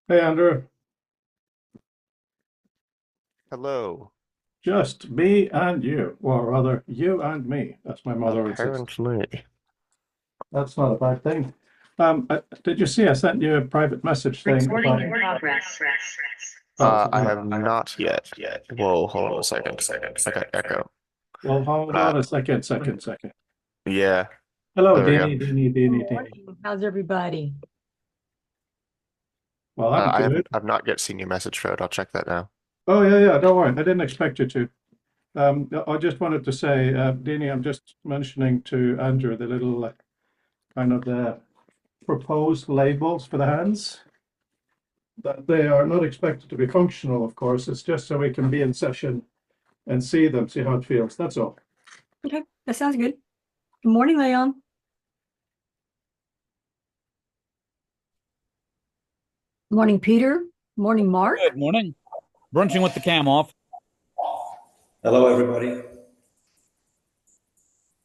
Hey, Andrew, Hello. just me and you, or rather, you and me. That's my mother insists. Apparently. That's not a bad thing. Did you see I sent you a private message saying Recording about, in progress. oh, so I good. have not yet. Whoa, hold on a second. I got echo. Well, hold Uh, on a second. yeah, Hello, there we go. Dini. Morning. How's everybody? Well, I'm good. I've not yet seen your message, Fred. I'll check that now. Oh, yeah, don't worry. I didn't expect you to. I just wanted to say, Dini, I'm just mentioning to Andrew the little kind of the proposed labels for the hands. That they are not expected to be functional, of course. It's just so we can be in session and see them, see how it feels. That's all. Okay, that sounds good. Good morning, Leon. Morning, Peter. Morning, Mark. Good morning. Brunching with the cam off. Hello, everybody.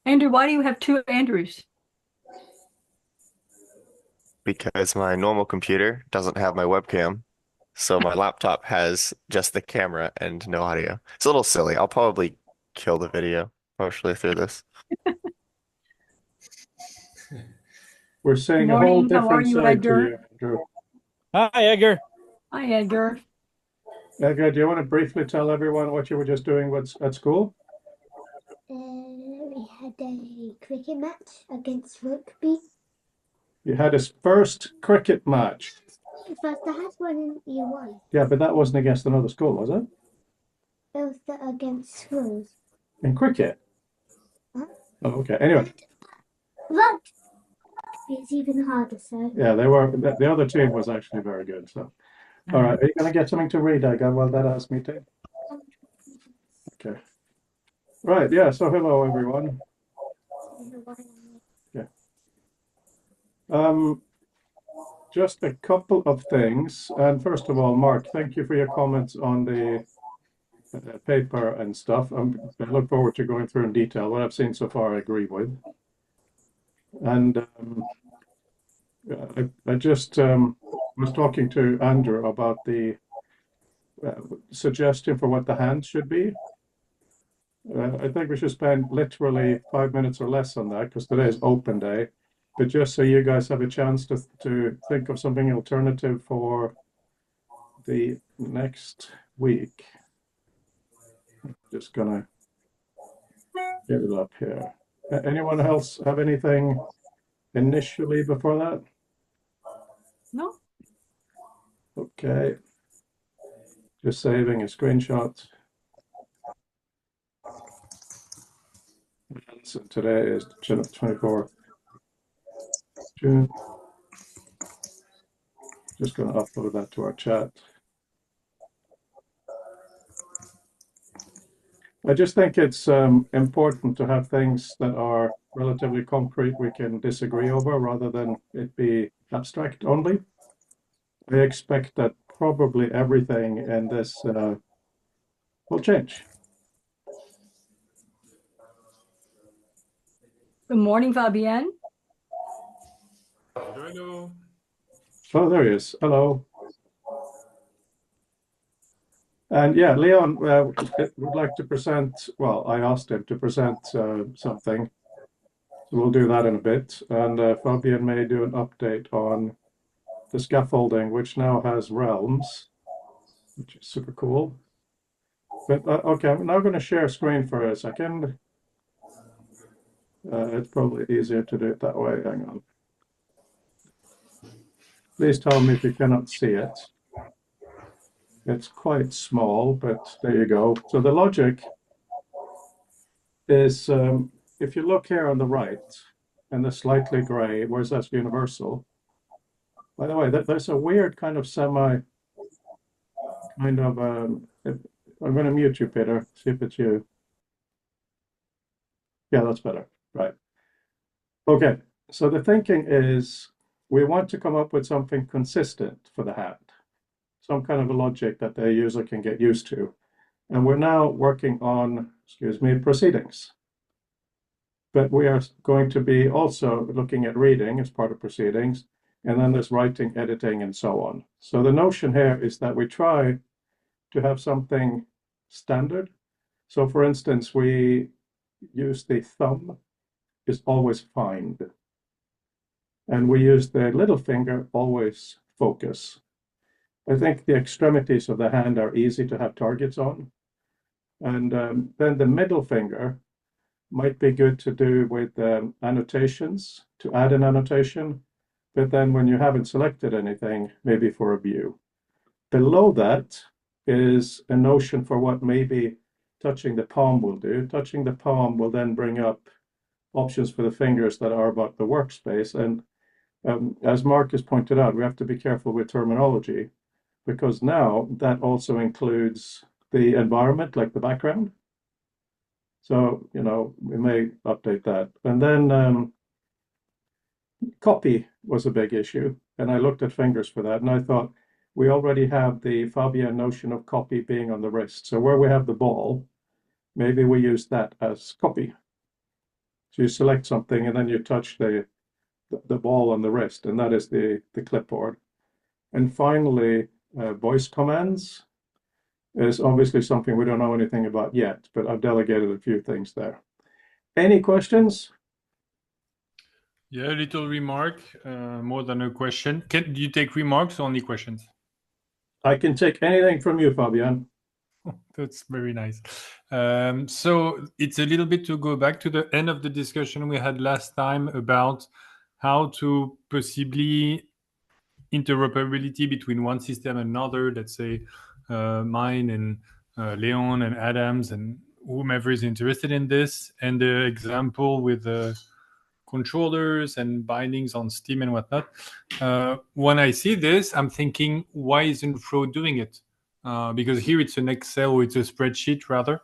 Andrew, why do you have two Andrews? Because my normal computer doesn't have my webcam, so my laptop has just the camera and no audio. It's a little silly. I'll probably kill the video partially through this. We're Good saying a whole morning. How are different you, side to Edgar? you, Andrew. Hi, Edgar. Hi, Edgar. Edgar, do you want to briefly tell everyone what you were just doing at school? We had a cricket match against rugby. You had his first cricket match. First, I had one in year one. Yeah, but that wasn't against another school, was it? It was against schools. In cricket? Huh? Oh, okay. Anyway, Rugby is even harder, so. yeah, the other team was actually very good. So, all right. Are you going to get something to read, Edgar? Well, that asked me to. Okay. Right. Yeah. So, hello, everyone. Yeah. Um, just a couple of things. And first of all, Mark, thank you for your comments on the paper and stuff. I look forward to going through in detail. What I've seen so far, I agree with. And I just was talking to Andrew about the suggestion for what the hands should be. I think we should spend literally 5 minutes or less on that because today is open day. But just so you guys have a chance to think of something alternative for the next week. Just gonna get it up here. Anyone else have anything initially before that? No? Okay. Just saving a screenshot. So today is 24th June. Just going to upload that to our chat. I just think it's important to have things that are relatively concrete we can disagree over rather than it be abstract only. I expect that probably everything in this will change. Good morning, Fabienne. Hello. Oh, there he is. Hello. And yeah, Leon would like to present, well, I asked him to present something. So we'll do that in a bit. And Fabian may do an update on the scaffolding, which now has realms, which is super cool. But okay, I'm now going to share screen for a second. It's probably easier to do it that way. Hang on. Please tell me if you cannot see it. It's quite small, but there you go. So the logic is if you look here on the right and the slightly gray, whereas that's universal. By the way, there's a weird kind of semi kind of I'm going to mute you, Peter. See if it's you. Yeah, that's better. Right. Okay. So the thinking is we want to come up with something consistent for the hand, some kind of a logic that the user can get used to. And we're now working on, excuse me, proceedings. But we are going to be also looking at reading as part of proceedings. And then there's writing, editing, and so on. So the notion here is that we try to have something standard. So for instance, we use the thumb is always find. And we use the little finger always focus. I think the extremities of the hand are easy to have targets on. And then the middle finger might be good to do with annotations, to add an annotation. But then when you haven't selected anything, maybe for a view. Below that is a notion for what maybe touching the palm will do. Touching the palm will then bring up options for the fingers that are about the workspace. And as Marcus pointed out, we have to be careful with terminology, because now that also includes the environment, like the background. So, we may update that. And then copy was a big issue. And I looked at fingers for that. And I thought, we already have the Fabian notion of copy being on the wrist. So where we have the ball, maybe we use that as copy. So you select something and then you touch the ball on the wrist, and that is the clipboard. And finally, voice commands is obviously something we don't know anything about yet, but I've delegated a few things there. Any questions? Yeah, a little remark, more than a question. Do you take remarks or only questions? I can take anything from you, Fabian. That's very nice. So it's a little bit to go back to the end of the discussion we had last time about how to possibly interoperability between one system and another, let's say mine and Leon and Adams and whomever is interested in this, and the example with the controllers and bindings on Steam and whatnot. When I see this, I'm thinking, why isn't Fro doing it? Because here it's an Excel, or it's a spreadsheet rather.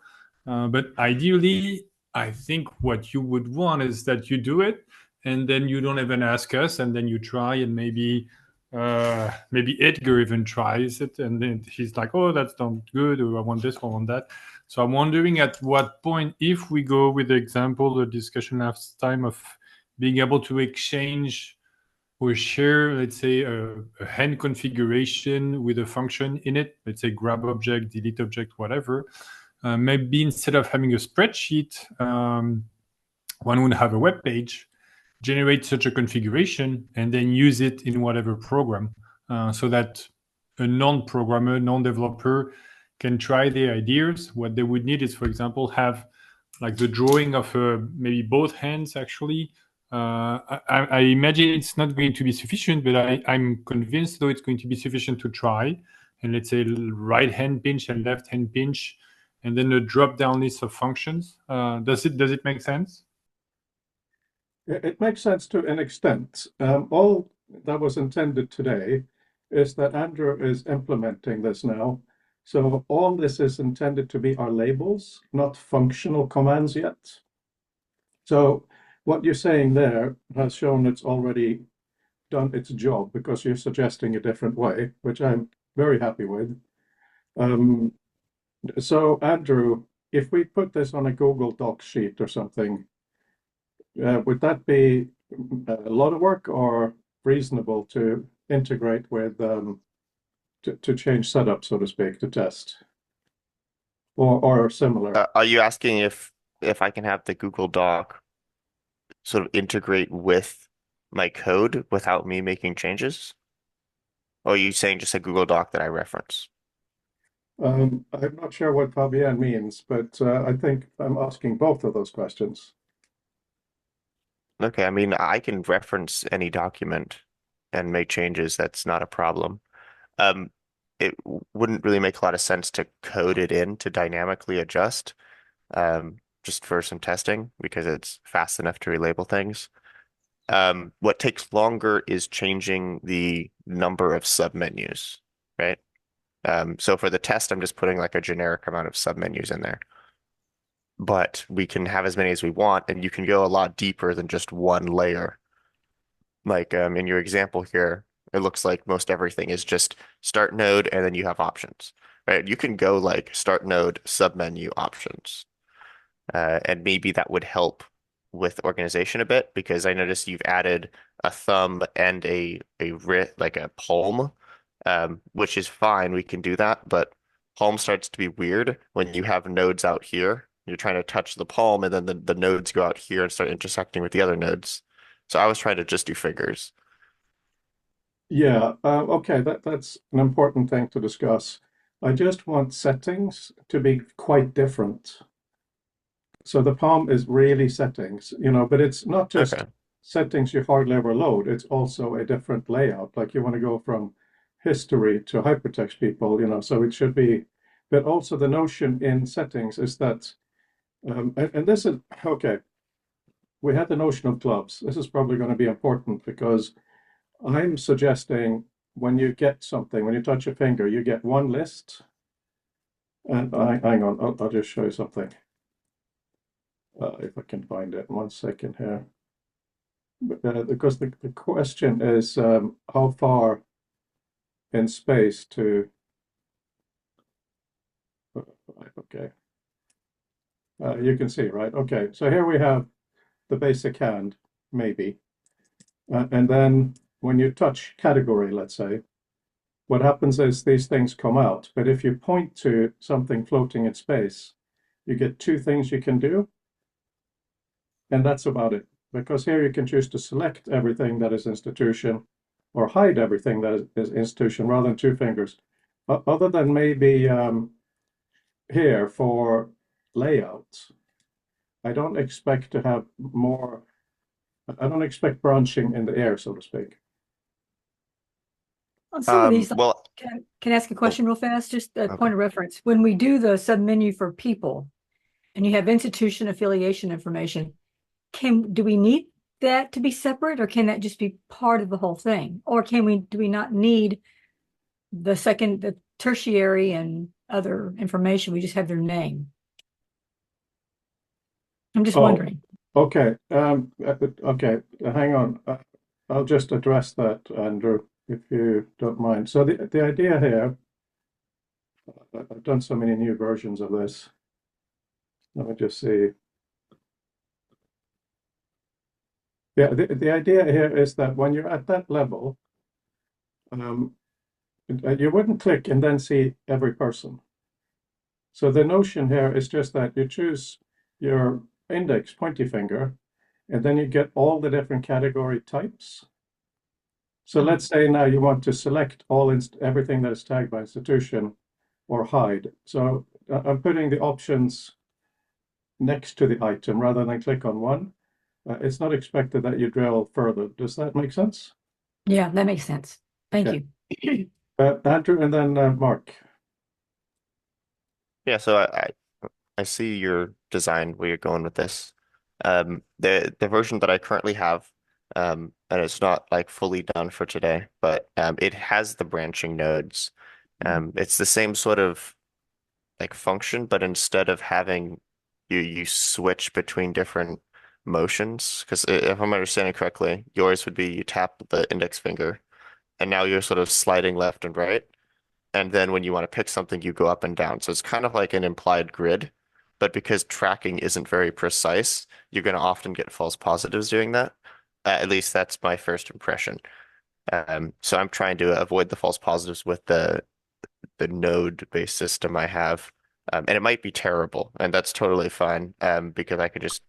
But ideally, I think what you would want is that you do it, and then you don't even ask us, and then you try, and maybe Edgar even tries it, and then he's like, oh, that's not good, or I want this, or I want that. So I'm wondering at what point, if we go with the example, the discussion last time of being able to exchange or share, let's say, a hand configuration with a function in it, let's say grab object, delete object, whatever. Maybe instead of having a spreadsheet, one would have a web page, generate such a configuration, and then use it in whatever program, so that a non-programmer, non-developer can try their ideas. What they would need is, for example, have like the drawing of maybe both hands, actually. I imagine it's not going to be sufficient, but I'm convinced, though, it's going to be sufficient to try. And let's say right hand pinch and left hand pinch, and then a drop-down list of functions. Does it make sense? It makes sense to an extent. All that was intended today is that Andrew is implementing this now. So all this is intended to be our labels, not functional commands yet. So what you're saying there has shown it's already done its job, because you're suggesting a different way, which I'm very happy with. So Andrew, if we put this on a Google Docs sheet or something, would that be a lot of work, or reasonable to integrate with, to change setup, so to speak, to test, or similar? Are you asking if I can have the Google Doc sort of integrate with my code without me making changes? Or are you saying just a Google Doc that I reference? I'm not sure what Fabian means, but I think I'm asking both of those questions. Okay, I mean, I can reference any document and make changes. That's not a problem. It wouldn't really make a lot of sense to code it in to dynamically adjust, just for some testing, because it's fast enough to relabel things. What takes longer is changing the number of submenus, right? So for the test, I'm just putting like a generic amount of submenus in there. But we can have as many as we want, and you can go a lot deeper than just one layer. Like in your example here, it looks like most everything is just start node, and then you have options, right? You can go like start node submenu options. And maybe that would help with organization a bit because I noticed you've added a thumb and like a palm, which is fine. We can do that, but palm starts to be weird when you have nodes out here. You're trying to touch the palm, and then the nodes go out here and start intersecting with the other nodes. So I was trying to just do fingers. Yeah, okay, that's an important thing to discuss. I just want settings to be quite different. So the palm is really settings, but it's not just Okay. settings you hardly ever load, it's also a different layout. Like you want to go from history to hypertext people, so it should be, but also the notion in settings is that, and this is, okay, we had the notion of clubs. This is probably going to be important because I'm suggesting when you get something, when you touch a finger, you get one list. And hang on, I'll just show you something. If I can find it, 1 second here. Because the question is how far in space to. Okay. You can see, right? Okay, so here we have the basic hand, maybe. And then when you touch category, let's say, what happens is these things come out. But if you point to something floating in space, you get two things you can do. And that's about it. Because here you can choose to select everything that is institution or hide everything that is institution rather than two fingers. Other than maybe here for layouts, I don't expect to have more. I don't expect branching in the air, so to speak. On some of these, Well, can I ask a question real fast? Just a point of reference. When we do the submenu for people and you have institution affiliation information, do we need that to be separate, or can that just be part of the whole thing? Or do we not need the tertiary and other information? We just have their name. I'm just wondering. Okay. Okay. Hang on. I'll just address that, Andrew, if you don't mind. So the idea here, I've done so many new versions of this. Let me just see. Yeah, the idea here is that when you're at that level, you wouldn't click and then see every person. So the notion here is just that you choose your index pointy finger, and then you get all the different category types. So let's say now you want to select everything that is tagged by institution or hide. So I'm putting the options next to the item rather than click on one. It's not expected that you drill further. Does that make sense? Yeah, that makes sense. Thank Okay. you. Andrew and then Mark. yeah, so I see your design where you're going with this. The version that I currently have, and it's not like fully done for today, but it has the branching nodes. It's the same sort of like function, but instead of having you switch between different motions, because if I'm understanding correctly, yours would be you tap the index finger, and now you're sort of sliding left and right. And then when you want to pick something, you go up and down. So it's kind of like an implied grid, but because tracking isn't very precise, you're going to often get false positives doing that. At least that's my first impression. So I'm trying to avoid the false positives with the node-based system I have. And it might be terrible, and that's totally fine, because I could just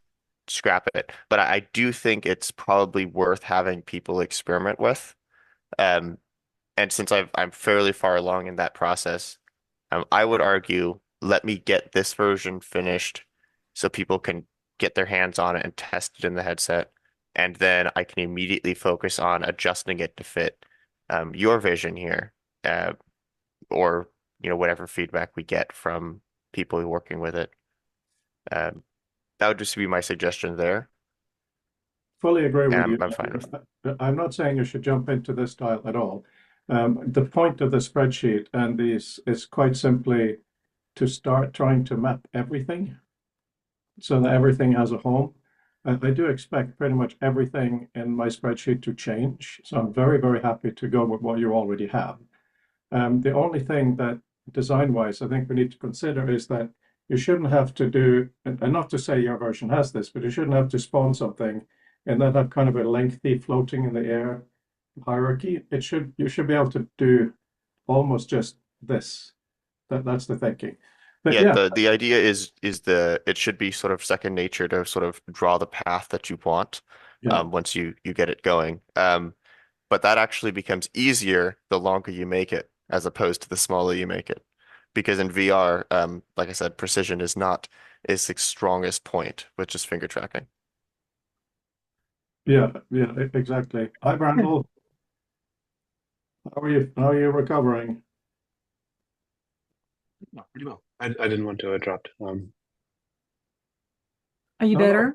scrap it. But I do think it's probably worth having people experiment with. And since I'm fairly far along in that process, I would argue let me get this version finished so people can get their hands on it and test it in the headset. And then I can immediately focus on adjusting it to fit your vision here, or whatever feedback we get from people working with it. That would just be my suggestion there. Fully agree with And you. I'm fine with it. I'm not saying you should jump into this style at all. The point of the spreadsheet and these is quite simply to start trying to map everything so that everything has a home. I do expect pretty much everything in my spreadsheet to change. So I'm very, very happy to go with what you already have. The only thing that design-wise I think we need to consider is that you shouldn't have to do, and not to say your version has this, but you shouldn't have to spawn something and then have kind of a lengthy floating in the air hierarchy. You should be able to do almost just this. That's the thinking. But Yeah, yeah, the idea is it should be sort of second nature to sort of draw the path that you want yeah, once you get it going. But that actually becomes easier the longer you make it, as opposed to the smaller you make it. Because in VR, like I said, precision is not its strongest point, which is finger tracking. yeah, exactly. Hi, Brandel. How are you? How are you recovering? No, pretty well. I didn't want to interrupt. Are you No, no, better?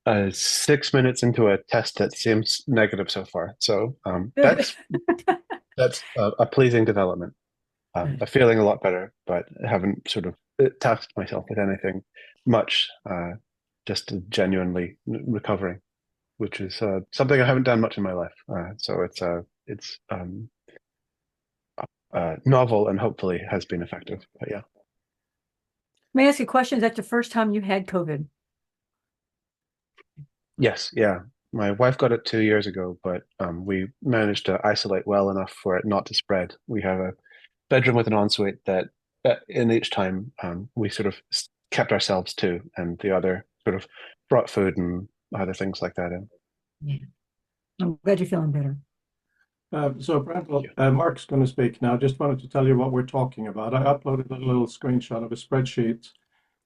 I'm 6 minutes into a test that seems negative so far. So Good. that's a pleasing development. I'm feeling a lot better, but I haven't sort of tasked myself with anything much. Just genuinely recovering, which is something I haven't done much in my life. So it's novel and hopefully has been effective. But yeah. May I ask you a question? Is that the first time you had COVID? Yes, yeah. My wife got it 2 years ago, but we managed to isolate well enough for it not to spread. We have a bedroom with an ensuite that in each time we sort of kept ourselves to, and the other sort of brought food and other things like that in. Yeah. I'm glad you're feeling better. So, Brandel, Mark's going to speak now. Just wanted to tell you what we're talking about. I uploaded a little screenshot of a spreadsheet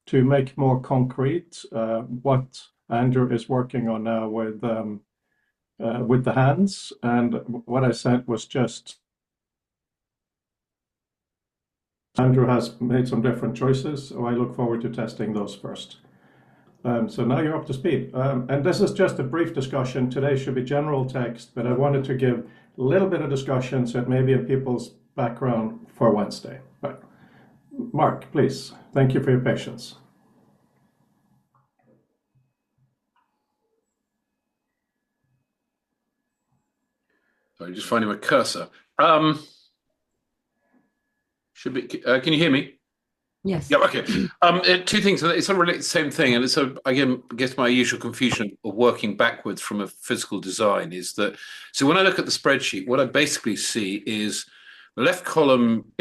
to make more concrete what Andrew is working on now with the hands. And what I sent was just Andrew has made some different choices, so I look forward to testing those first. So now you're up to speed. And this is just a brief discussion. Today should be general text, but I wanted to give a little bit of discussion so it may be in people's background for Wednesday. But Mark, please, thank you for your patience. Sorry, just finding my cursor. Should be. Can you hear me? Yes. Yeah. Okay. Two things. It's sort of related to the same thing, and it's again, I guess my usual confusion of working backwards from a physical design is that. So when I look at the spreadsheet, what I basically see is the left column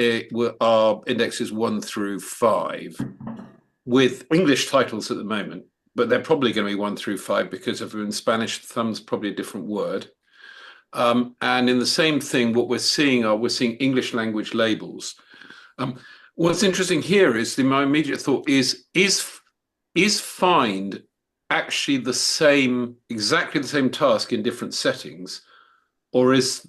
are indexes 1 through 5, with English titles at the moment, but they're probably going to be 1 through 5 because if we're in Spanish, thumb's probably a different word. And in the same thing, what we're seeing English language labels. What's interesting here is my immediate thought is find actually exactly the same task in different settings, or is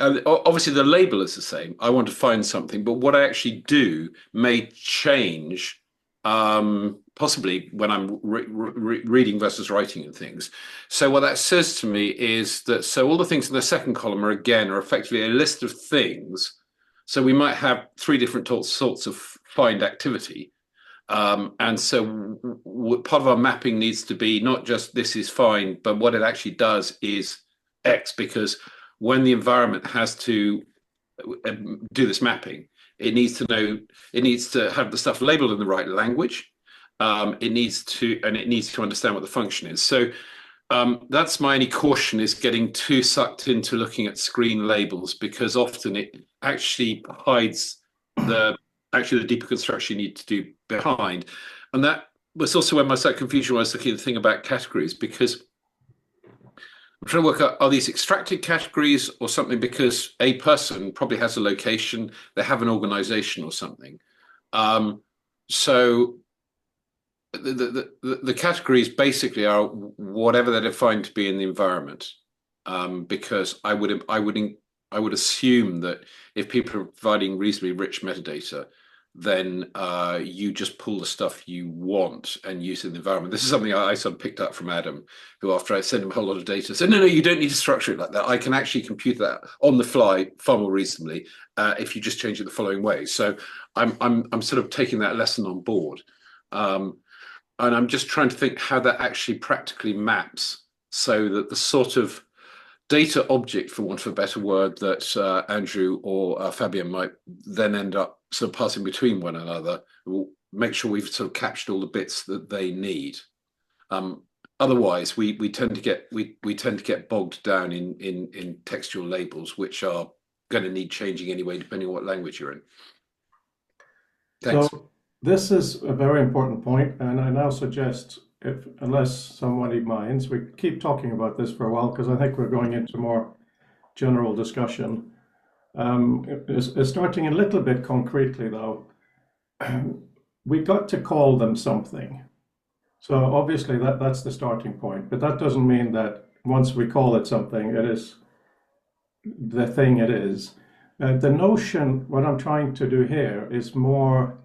obviously the label is the same. I want to find something, but what I actually do may change, possibly when I'm reading versus writing and things. So what that says to me is that all the things in the second column are effectively a list of things. So we might have 3 different sorts of find activity. And so part of our mapping needs to be not just this is fine, but what it actually does is X, because when the environment has to do this mapping, it needs to have the stuff labeled in the right language. It needs to understand what the function is. So that's my only caution, is getting too sucked into looking at screen labels, because often it actually hides the deeper construction you need to do behind. And that was also where my slight confusion was looking at the thing about categories, because I'm trying to work out, are these extracted categories or something because a person probably has a location, they have an organization or something. So the categories basically are whatever they're defined to be in the environment, because I would assume that if people are providing reasonably rich metadata, then you just pull the stuff you want and use it in the environment. This is something I sort of picked up from Adam, who after I sent him a whole lot of data said, no, you don't need to structure it like that. I can actually compute that on the fly far more reasonably if you just change it the following way. So I'm sort of taking that lesson on board. And I'm just trying to think how that actually practically maps so that the sort of data object, for want of a better word, that Andrew or Fabian might then end up sort of passing between one another. We'll make sure we've sort of captured all the bits that they need. Otherwise, we tend to get bogged down in textual labels, which are going to need changing anyway, depending on what language you're in. Thanks. So this is a very important point, and I now suggest, unless somebody minds, we keep talking about this for a while because I think we're going into more general discussion. Starting a little bit concretely, though, we got to call them something. So obviously that's the starting point, but that doesn't mean that once we call it something, it is the thing it is. The notion, what I'm trying to do here is more,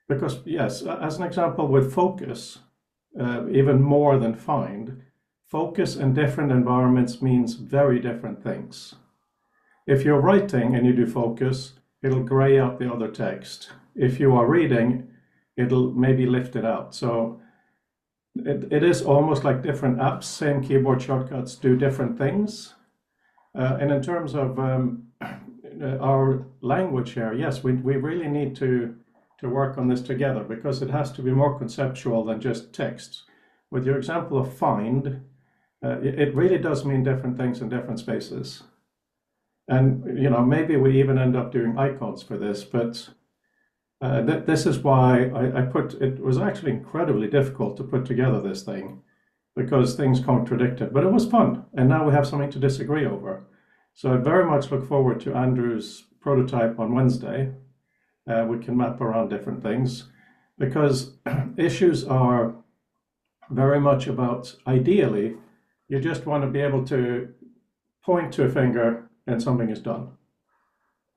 because yes, as an example with focus, even more than find, focus in different environments means very different things. If you're writing and you do focus, it'll gray out the other text. If you are reading, it'll maybe lift it out. So it is almost like different apps, same keyboard shortcuts do different things. And in terms of our language here, yes, we really need to work on this together because it has to be more conceptual than just text. With your example of find, it really does mean different things in different spaces. And maybe we even end up doing icons for this, but this is why it was actually incredibly difficult to put together this thing because things contradicted, but it was fun. And now we have something to disagree over. So I very much look forward to Andrew's prototype on Wednesday. We can map around different things because issues are very much about, ideally, you just want to be able to point to a finger and something is done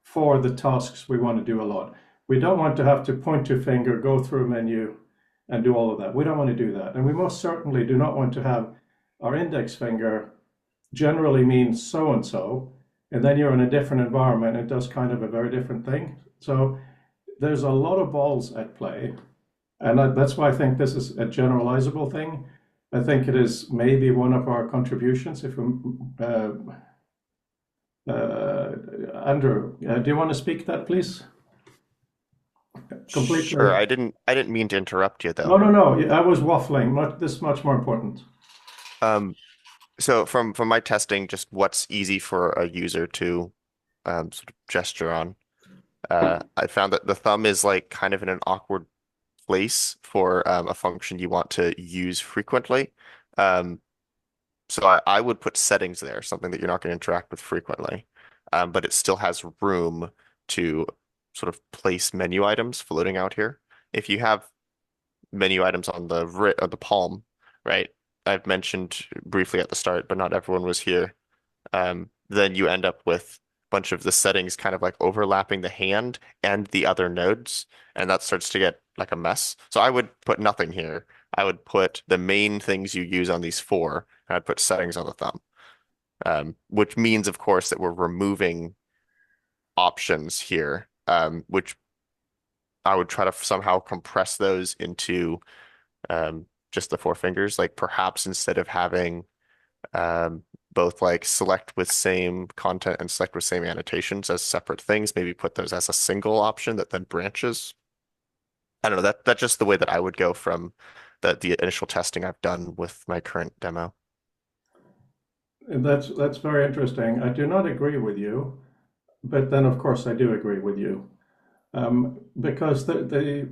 for the tasks we want to do a lot. We don't want to have to point to a finger, go through a menu and do all of that. We don't want to do that. And we most certainly do not want to have our index finger generally means so-and-so, and then you're in a different environment, it does kind of a very different thing. So there's a lot of balls at play, and that's why I think this is a generalizable thing. I think it is maybe one of our contributions. If we, Andrew, do you want to speak that, please? Completely. Sure. I didn't mean to interrupt you though. No. I was waffling. This is much more important. So from my testing, just what's easy for a user to sort of gesture on. I found that the thumb is like kind of in an awkward place for a function you want to use frequently. So I would put settings there, something that you're not going to interact with frequently, but it still has room to sort of place menu items floating out here. If you have menu items on the palm, right? I've mentioned briefly at the start, but not everyone was here. Then you end up with a bunch of the settings kind of like overlapping the hand and the other nodes, and that starts to get like a mess. So I would put nothing here. I would put the main things you use on these four, and I'd put settings on the thumb, which means, of course, that we're removing options here, which I would try to somehow compress those into just the four fingers. Like perhaps instead of having both like select with same content and select with same annotations as separate things, maybe put those as a single option that then branches. I don't know, that's just the way that I would go from the initial testing I've done with my current demo. That's very interesting. I do not agree with you, but then of course I do agree with you, because the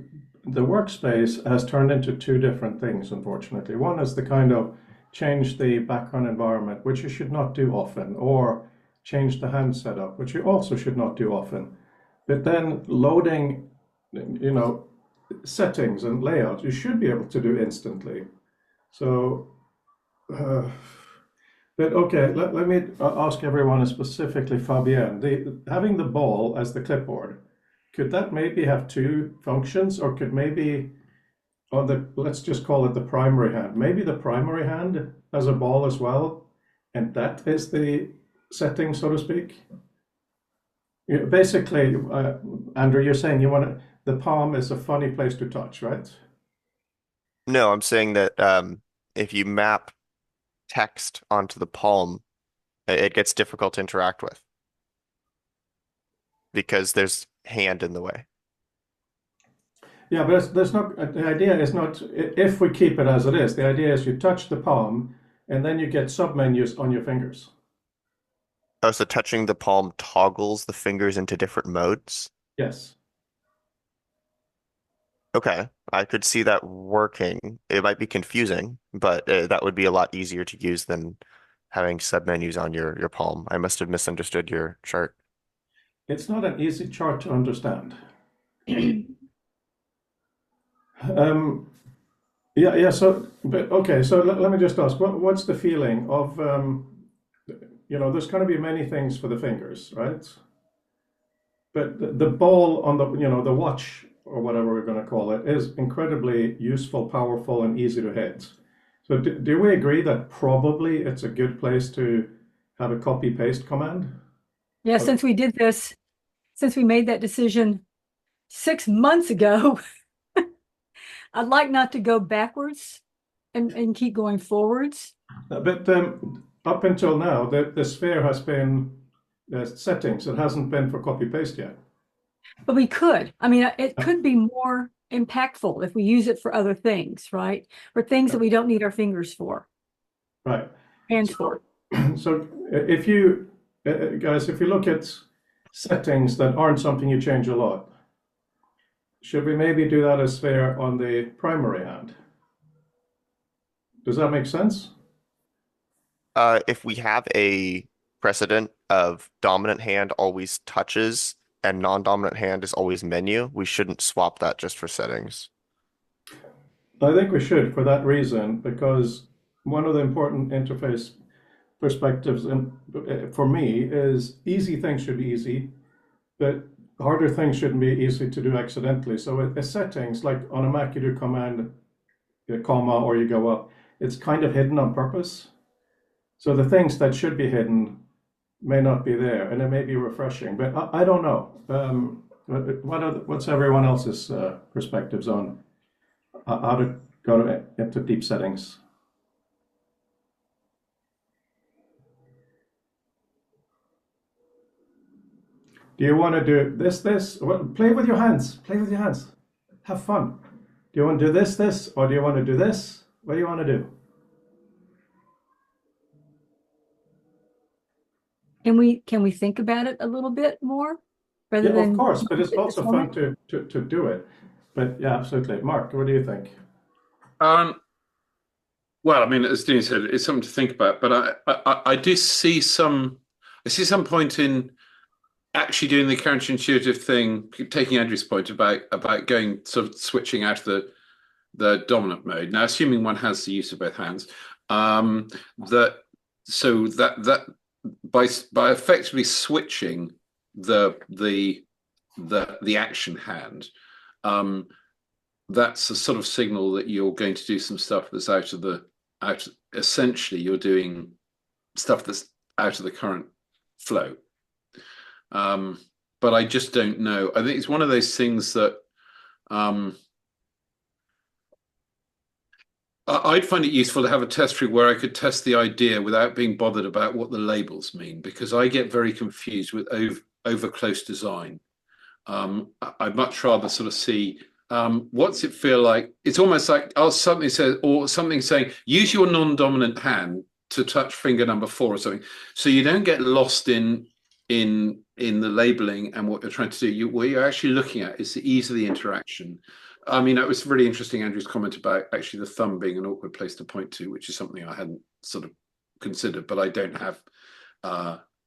workspace has turned into two different things, unfortunately. One is the kind of change the background environment, which you should not do often, or change the hand setup, which you also should not do often. But then loading, settings and layouts, you should be able to do instantly. So, but okay, let me ask everyone, and specifically Fabienne, having the ball as the clipboard, could that maybe have two functions, or could maybe on let's just call it the primary hand, maybe the primary hand has a ball as well, and that is the setting, so to speak? Basically, Andrew, you're saying the palm is a funny place to touch, right? No, I'm saying that if you map text onto the palm, It gets difficult to interact with because there's hand in the way. Yeah, but there's not, the idea is not, if we keep it as it is, the idea is you touch the palm and then you get submenus on your fingers. Oh, so touching the palm toggles the fingers into different modes? Yes. Okay, I could see that working. It might be confusing, but that would be a lot easier to use than having submenus on your palm. I must have misunderstood your chart. It's not an easy chart to understand. Yeah, so, but okay, so let me just ask, what's the feeling of, there's going to be many things for the fingers, right? But the ball on the watch or whatever we're going to call it is incredibly useful, powerful, and easy to hit. So do we agree that probably it's a good place to have a copy paste command? Yeah, since we made that decision 6 months ago, I'd like not to go backwards and keep going forwards. But up until now, the sphere has been settings. It hasn't been for copy paste yet. But we could. I mean, it could be more impactful if we use it for other things, right? For things that we don't need our fingers for. Right. Hands for. So if you, guys, if you look at settings that aren't something you change a lot, should we maybe do that as sphere on the primary hand? Does that make sense? If we have a precedent of dominant hand always touches and non-dominant hand is always menu, we shouldn't swap that just for settings. I think we should for that reason, because one of the important interface perspectives for me is easy things should be easy, but harder things shouldn't be easy to do accidentally. So a settings, like on a Mac, you do command, comma, or you go up, it's kind of hidden on purpose. So the things that should be hidden may not be there, and it may be refreshing, but I don't know. What's everyone else's perspectives on how to go into deep settings? Do you want to do this? Well, play with your hands. Play with your hands. Have fun. Do you want to do this, or do you want to do this? What do you want to do? Can we think about it a little bit more rather Yeah, than of course, but it's also fun moment? to do it. But yeah, absolutely. Mark, what do you think? Well, I mean, as Dean said, it's something to think about. But I do see some point in actually doing the counterintuitive thing, taking Andrew's point about going sort of switching out of the dominant mode. Now, assuming one has the use of both hands, that by effectively switching the action hand, that's a sort of signal that you're going to do some stuff that's essentially you're doing stuff that's out of the current flow. But I just don't know. I think it's one of those things that I'd find it useful to have a test tree where I could test the idea without being bothered about what the labels mean, because I get very confused with over close design. I'd much rather sort of see what's it feel like. It's almost like something saying use your non-dominant hand to touch finger number 4 or something, so you don't get lost in the labeling and what you're trying to do. What you're actually looking at is the ease of the interaction. I mean, it was really interesting, Andrew's comment about actually the thumb being an awkward place to point to, which is something I hadn't sort of considered, but I don't have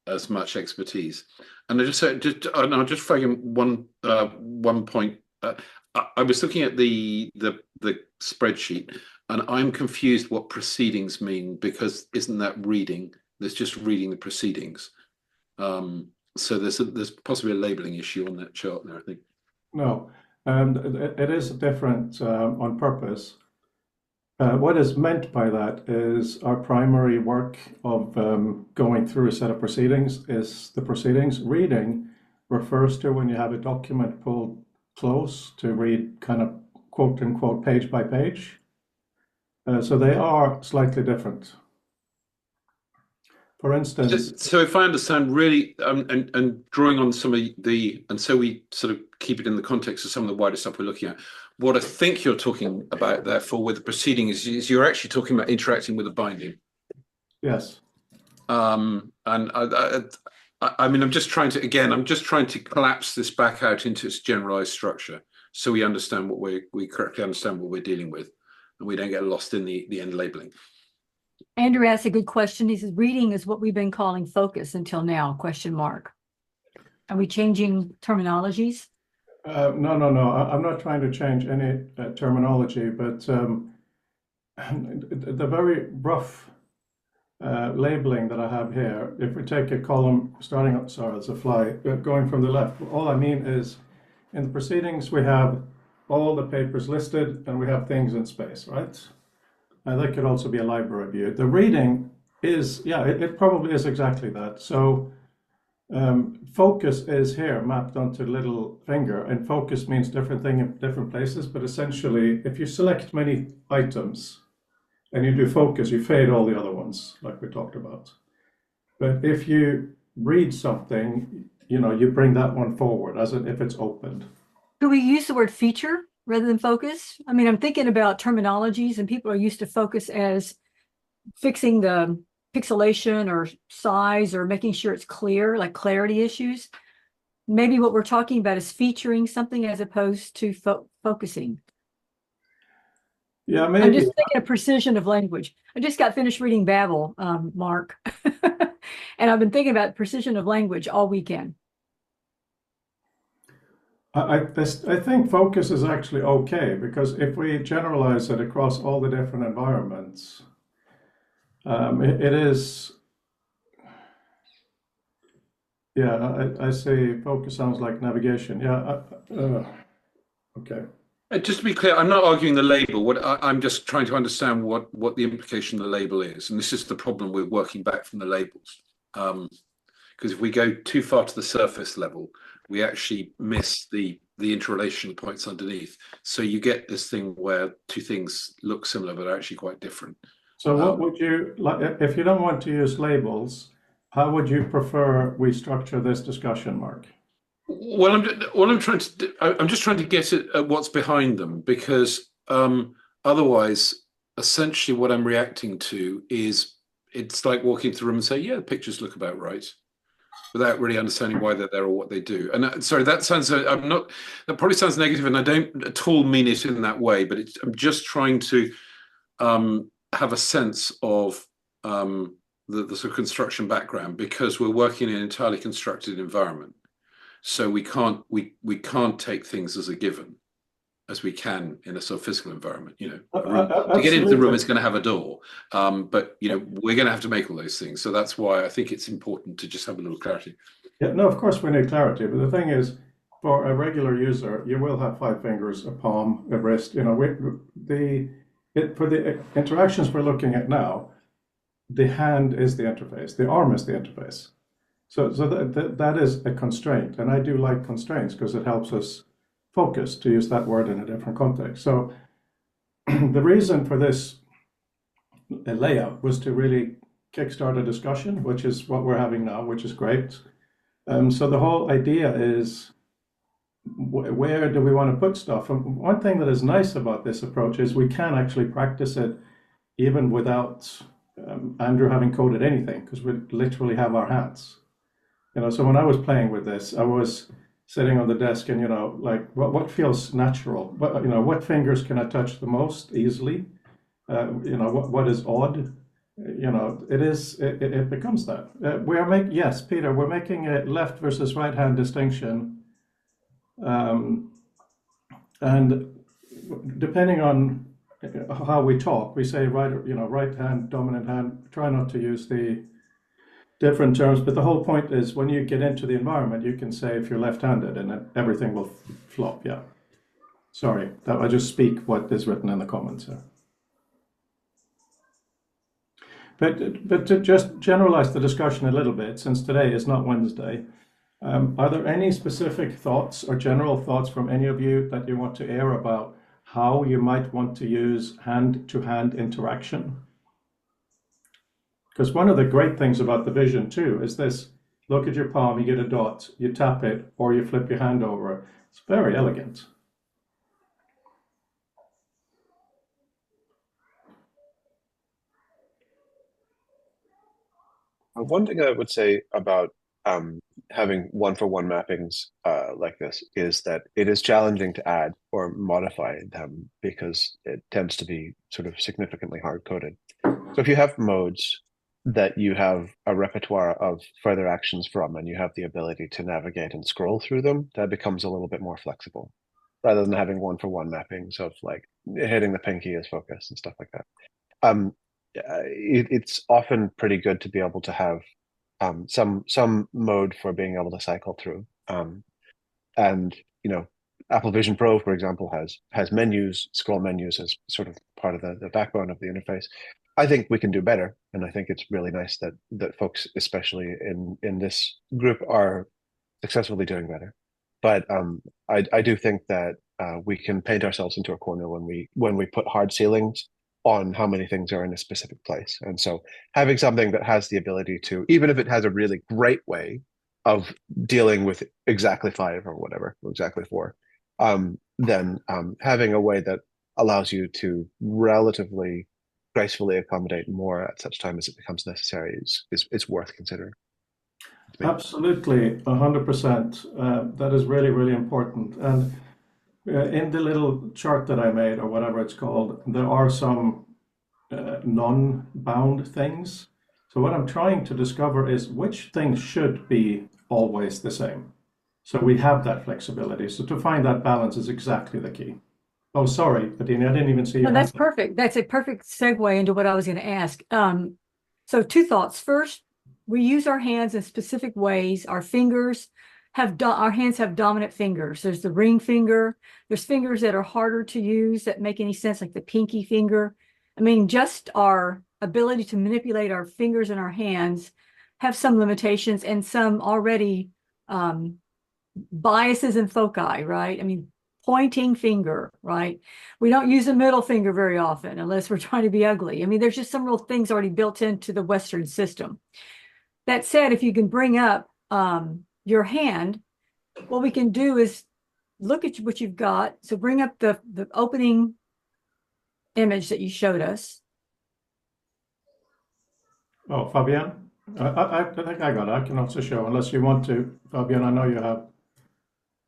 as much expertise. And I'll just frame one point. I was looking at the spreadsheet, and I'm confused what proceedings mean, because isn't that reading? There's just reading the proceedings. So there's possibly a labeling issue on that chart there, I think. No, it is different on purpose. What is meant by that is our primary work of going through a set of proceedings is the proceedings. Reading refers to when you have a document pulled close to read kind of quote unquote page by page. So they are slightly different. For instance, So if I understand really, and drawing on some of the, and so we sort of keep it in the context of some of the wider stuff we're looking at. What I think you're talking about, therefore, with the proceeding is you're actually talking about interacting with a binding. yes. And I mean, I'm just trying to collapse this back out into its generalized structure, so we understand what we correctly understand what we're dealing with, and we don't get lost in the end labeling. Andrew asked a good question. He says, reading is what we've been calling focus until now, question mark. Are we changing terminologies? No. I'm not trying to change any terminology, but the very rough labeling that I have here, if we take a column starting up, sorry, it's a fly, going from the left, all I mean is in the proceedings we have all the papers listed and we have things in space, right? And that could also be a library view. The reading is, yeah, it probably is exactly that. So focus is here mapped onto little finger, and focus means different thing in different places, but essentially if you select many items and you do focus, you fade all the other ones like we talked about. But if you read something, you bring that one forward as if it's opened. Do we use the word feature rather than focus? I mean, I'm thinking about terminologies, and people are used to focus as fixing the pixelation or size or making sure it's clear, like clarity issues. Maybe what we're talking about is featuring something as opposed to focusing. Yeah, I'm maybe. just thinking of precision of language. I just got finished reading Babel, Mark, and I've been thinking about precision of language all weekend. I think focus is actually okay, because if we generalize it across all the different environments, it is, yeah, I say focus sounds like navigation. Yeah, okay. Just to be clear, I'm not arguing the label. I'm just trying to understand what the implication of the label is, and this is the problem with working back from the labels. Because if we go too far to the surface level, we actually miss the interrelation points underneath. So you get this thing where two things look similar but are actually quite different. So what would you like, if you don't want to use labels, how would you prefer we structure this discussion, Mark? Well, I'm just trying to get at what's behind them, because otherwise, essentially, what I'm reacting to is it's like walking into the room and say, "Yeah, the pictures look about right," without really understanding why they're there or what they do. And sorry, that sounds that probably sounds negative, and I don't at all mean it in that way. But I'm just trying to have a sense of the sort of construction background, because we're working in an entirely constructed environment. So we can't take things as a given as we can in a sort of physical environment. To get into the room, it's going to have a door, but we're going to have to make all those things. So that's why I think it's important to just have a little clarity. Yeah, no, of course we need clarity, but the thing is, for a regular user, you will have 5 fingers, a palm, a wrist. For the interactions we're looking at now, the hand is the interface, the arm is the interface. So that is a constraint, and I do like constraints because it helps us focus, to use that word in a different context. So the reason for this layout was to really kickstart a discussion, which is what we're having now, which is great. So the whole idea is, where do we want to put stuff? And one thing that is nice about this approach is we can actually practice it even without Andrew having coded anything, because we literally have our hands. So when I was playing with this, I was sitting on the desk and, like, what feels natural? What fingers can I touch the most easily? What is odd? It becomes that. Yes, Peter, we're making a left versus right hand distinction. And depending on how we talk, we say right hand, dominant hand, try not to use the different terms, but the whole point is when you get into the environment, you can say if you're left-handed and everything will flop. Yeah. Sorry, I just speak what is written in the comments here. But to just generalize the discussion a little bit, since today is not Wednesday, are there any specific thoughts or general thoughts from any of you that you want to air about how you might want to use hand-to-hand interaction? Because one of the great things about the Vision 2 is this: look at your palm, you get a dot, you tap it, or you flip your hand over. It's very elegant. One thing I would say about having one-for-one mappings like this is that it is challenging to add or modify them because it tends to be sort of significantly hard-coded. So if you have modes that you have a repertoire of further actions from, and you have the ability to navigate and scroll through them, that becomes a little bit more flexible, rather than having one-for-one mappings of like hitting the pinky as focus and stuff like that. It's often pretty good to be able to have some mode for being able to cycle through. And Apple Vision Pro, for example, has menus, scroll menus as sort of part of the backbone of the interface. I think we can do better, and I think it's really nice that folks, especially in this group, are successfully doing better. But I do think that we can paint ourselves into a corner when we put hard ceilings on how many things are in a specific place. And so having something that has the ability to, even if it has a really great way of dealing with exactly 5 or whatever, or exactly 4, then having a way that allows you to relatively gracefully accommodate more at such time as it becomes necessary is worth considering. Absolutely, 100%. That is really, really important. And in the little chart that I made, or whatever it's called, there are some non-bound things. So what I'm trying to discover is which things should be always the same. So we have that flexibility. So to find that balance is exactly the key. Oh, sorry, Adina, I didn't even see you. No, that's perfect. That's a perfect segue into what I was going to ask. So 2 thoughts. First, we use our hands in specific ways. Our hands have dominant fingers. There's the ring finger. There's fingers that are harder to use that make any sense, like the pinky finger. I mean, just our ability to manipulate our fingers and our hands have some limitations and some already biases and foci, right? I mean, pointing finger, right? We don't use a middle finger very often unless we're trying to be ugly. I mean, there's just some real things already built into the Western system. That said, if you can bring up your hand, what we can do is look at what you've got. So bring up the opening image that you showed us. Oh, Fabian, I think I got it. I can also show, unless you want to, Fabian. I know you have.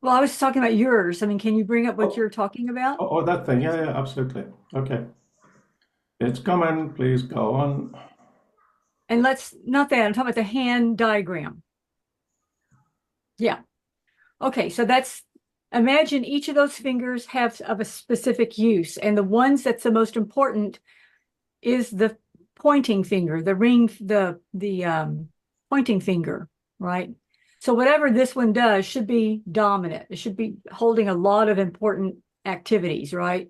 Well, I was talking about yours. I mean, can you bring up what you're talking about? Oh, that thing. Yeah, absolutely. Okay. It's coming. Please go on. And not that, I'm talking about the hand diagram. Yeah. Okay, so imagine each of those fingers have of a specific use, and the ones that's the most important is the pointing finger, the ring, the pointing finger, right? So whatever this one does should be dominant. It should be holding a lot of important activities, right?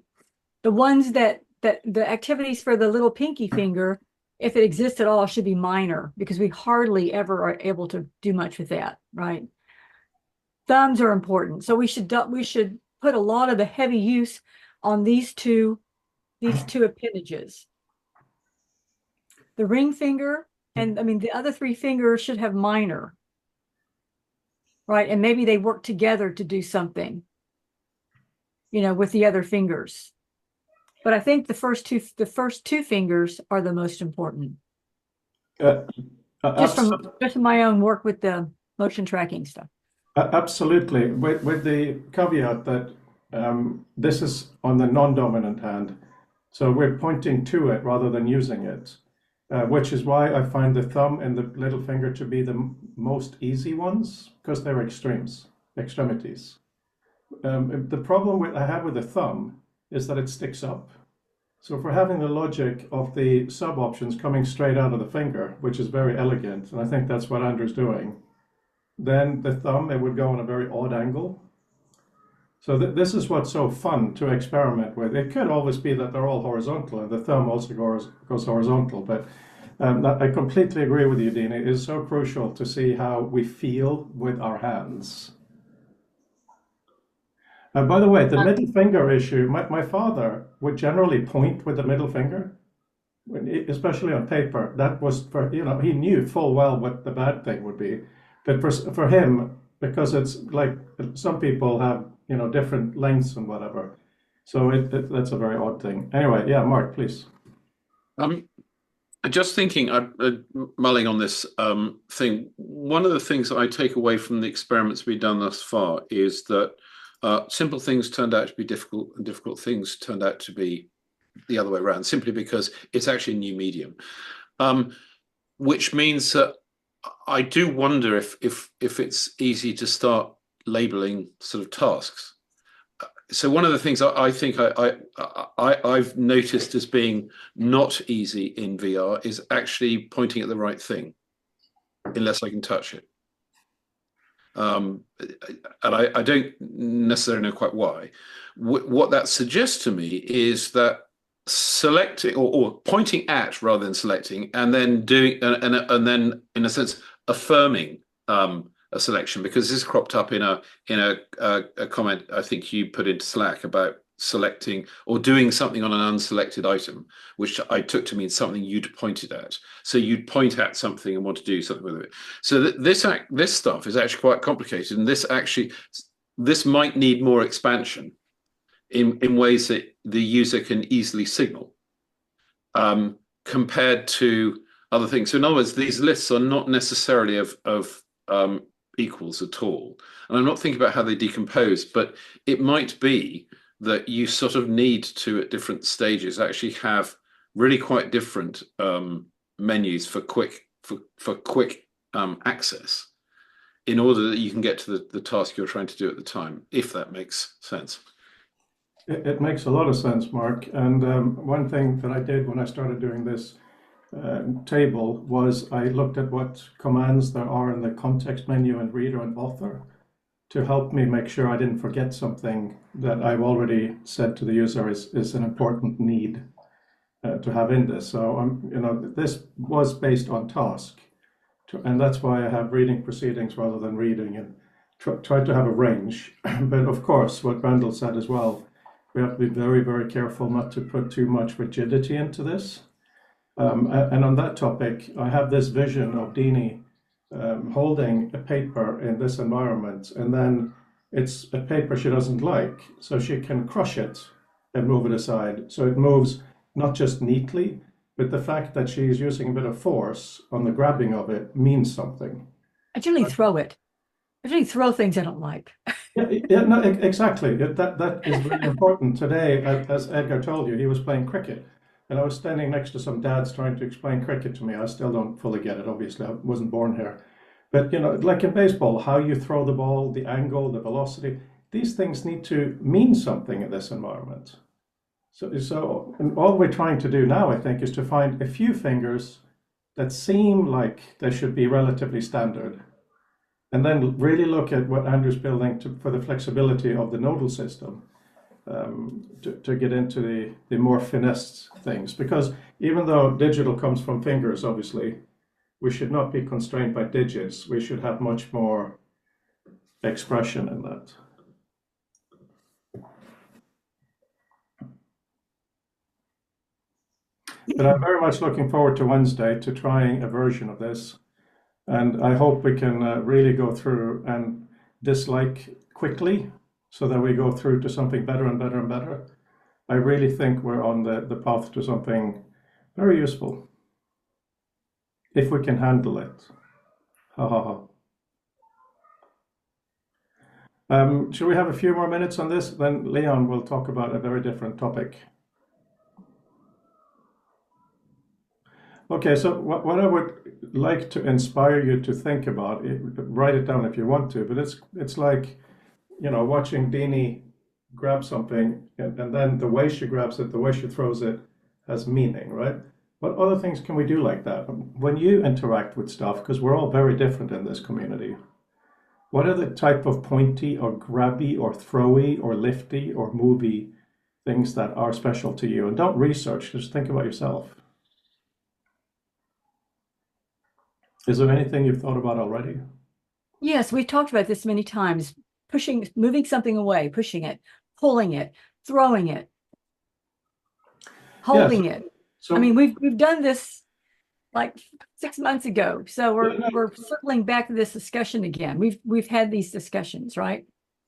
The ones that the activities for the little pinky finger, if it exists at all, should be minor, because we hardly ever are able to do much with that, right? Thumbs are important. So we should put a lot of the heavy use on these two appendages. The ring finger, and I mean, the other 3 fingers should have minor, right? And maybe they work together to do something, with the other fingers. But I think the first two fingers are the most important. Just from my own work with the motion tracking stuff. Absolutely, with the caveat that this is on the non-dominant hand, so we're pointing to it rather than using it, which is why I find the thumb and the little finger to be the most easy ones, because they're extremities. The problem I have with the thumb is that it sticks up. So if we're having the logic of the sub options coming straight out of the finger, which is very elegant, and I think that's what Andrew's doing, then the thumb, it would go on a very odd angle. So this is what's so fun to experiment with. It could always be that they're all horizontal, and the thumb also goes horizontal, but I completely agree with you, Dina. It is so crucial to see how we feel with our hands. By the way, the middle finger issue, my father would generally point with the middle finger. especially on paper, that was for, you know, he knew full well what the bad thing would be. But for him, because it's like some people have, you know, different lengths and whatever. So that's a very odd thing. Anyway, yeah, Mark, please. Just thinking, mulling on this thing, one of the things that I take away from the experiments we've done thus far is that simple things turned out to be difficult and difficult things turned out to be the other way around, simply because it's actually a new medium. Which means that I do wonder if it's easy to start labeling sort of tasks. So one of the things I think I've noticed as being not easy in VR is actually pointing at the right thing, unless I can touch it. And I don't necessarily know quite why. What that suggests to me is that selecting or pointing at rather than selecting, and then doing and then in a sense affirming a selection, because this cropped up in a comment I think you put into Slack about selecting or doing something on an unselected item, which I took to mean something you'd pointed at. So you'd point at something and want to do something with it. So this stuff is actually quite complicated, and this might need more expansion in ways that the user can easily signal compared to other things. So in other words, these lists are not necessarily of equals at all. And I'm not thinking about how they decompose, but it might be that you sort of need to, at different stages, actually have really quite different menus for quick access in order that you can get to the task you're trying to do at the time, if that makes sense. It makes a lot of sense, Mark. And one thing that I did when I started doing this table was I looked at what commands there are in the context menu and reader and author to help me make sure I didn't forget something that I've already said to the user is an important need to have in this. So you know, this was based on task, and that's why I have reading proceedings rather than reading, and try to have a range. But of course, what Randall said as well, we have to be very, very careful not to put too much rigidity into this. And on that topic, I have this vision of Dini holding a paper in this environment, and then it's a paper she doesn't like, so she can crush it and move it aside. So it moves not just neatly, but the fact that she's using a bit of force on the grabbing of it means something. I generally throw it. I generally throw things I don't like. Yeah, no, exactly. That is really important. Today, as Edgar told you, he was playing cricket. And I was standing next to some dads trying to explain cricket to me. I still don't fully get it, obviously. I wasn't born here. But, you know, like in baseball, how you throw the ball, the angle, the velocity, these things need to mean something in this environment. So and all we're trying to do now, I think, is to find a few fingers that seem like they should be relatively standard. And then really look at what Andrew's building for the flexibility of the nodal system. To get into the more finesse things, because even though digital comes from fingers, obviously, we should not be constrained by digits. We should have much more expression in that. But I'm very much looking forward to Wednesday to trying a version of this, and I hope we can really go through and dislike quickly, so that we go through to something better and better and better. I really think we're on the path to something very useful, if we can handle it. Ha ha ha. Should we have a few more minutes on this? Then Leon will talk about a very different topic. Okay, so what I would like to inspire you to think about, write it down if you want to, but it's like, you know, watching Dini grab something, and then the way she grabs it, the way she throws it has meaning, right? What other things can we do like that? When you interact with stuff, because we're all very different in this community, what are the type of pointy or grabby or throwy or lifty or movey things that are special to you? And don't research, just think about yourself. Is there anything you've thought about already? Yes, we've talked about this many times. Pushing, moving something away, pushing it, pulling it, throwing it, holding it. So I mean, we've done this like 6 months ago, so we're circling back to this discussion again. We've had these discussions, right?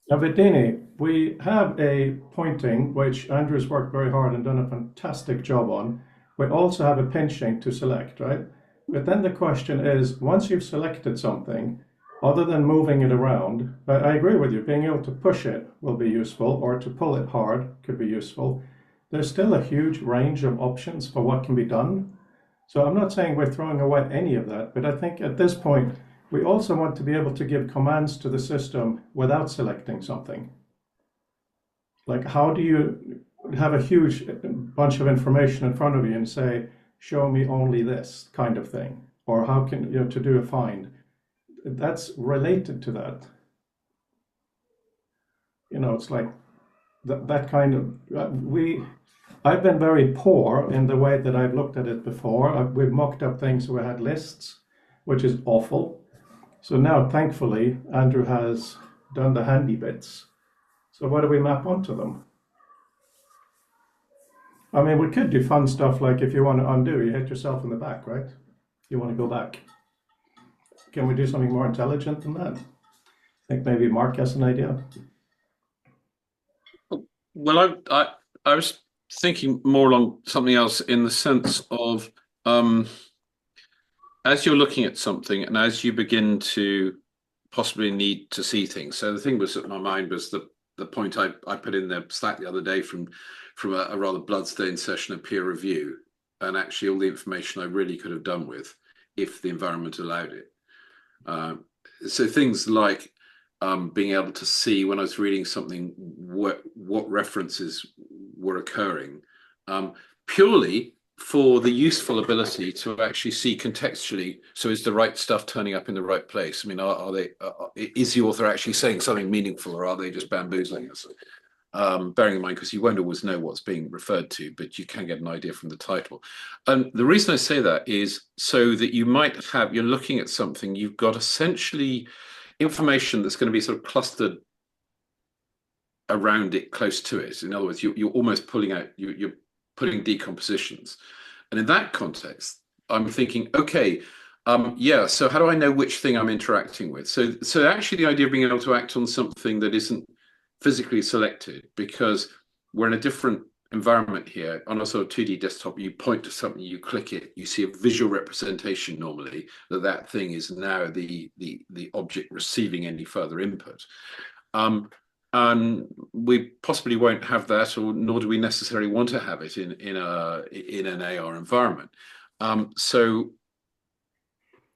now, Vidini, we have a pointing, which Andrew's worked very hard and done a fantastic job on. We also have a pinching to select, right? But then the question is, once you've selected something, other than moving it around, I agree with you, being able to push it will be useful, or to pull it hard could be useful. There's still a huge range of options for what can be done. So I'm not saying we're throwing away any of that, but I think at this point, we also want to be able to give commands to the system without selecting something. Like, how do you have a huge bunch of information in front of you and say, show me only this kind of thing? Or how can, to do a find? That's related to that. It's like that kind of, I've been very poor in the way that I've looked at it before. We've mocked up things where we had lists, which is awful. So now, thankfully, Andrew has done the handy bits. So what do we map onto them? I mean, we could do fun stuff like if you want to undo, you hit yourself in the back, right? You want to go back. Can we do something more intelligent than that? I think maybe Mark has an idea. Well, I was thinking more along something else in the sense of as you're looking at something and as you begin to possibly need to see things. So the thing was that my mind was the point I put in there Slack the other day from a rather bloodstained session of peer review, and actually all the information I really could have done with if the environment allowed it. So things like being able to see when I was reading something what references were occurring, purely for the useful ability to actually see contextually. So is the right stuff turning up in the right place? I mean, is the author actually saying something meaningful, or are they just bamboozling us? Bearing in mind, because you won't always know what's being referred to, but you can get an idea from the title. And the reason I say that is so that you might have, you're looking at something, you've got essentially information that's going to be sort of clustered around it, close to it. In other words, you're almost pulling out, you're putting decompositions. And in that context, I'm thinking, okay, yeah, so how do I know which thing I'm interacting with? So actually the idea of being able to act on something that isn't physically selected, because we're in a different environment here. On a sort of 2D desktop, you point to something, you click it, you see a visual representation normally that thing is now the object receiving any further input. And we possibly won't have that, or nor do we necessarily want to have it in an AR environment. So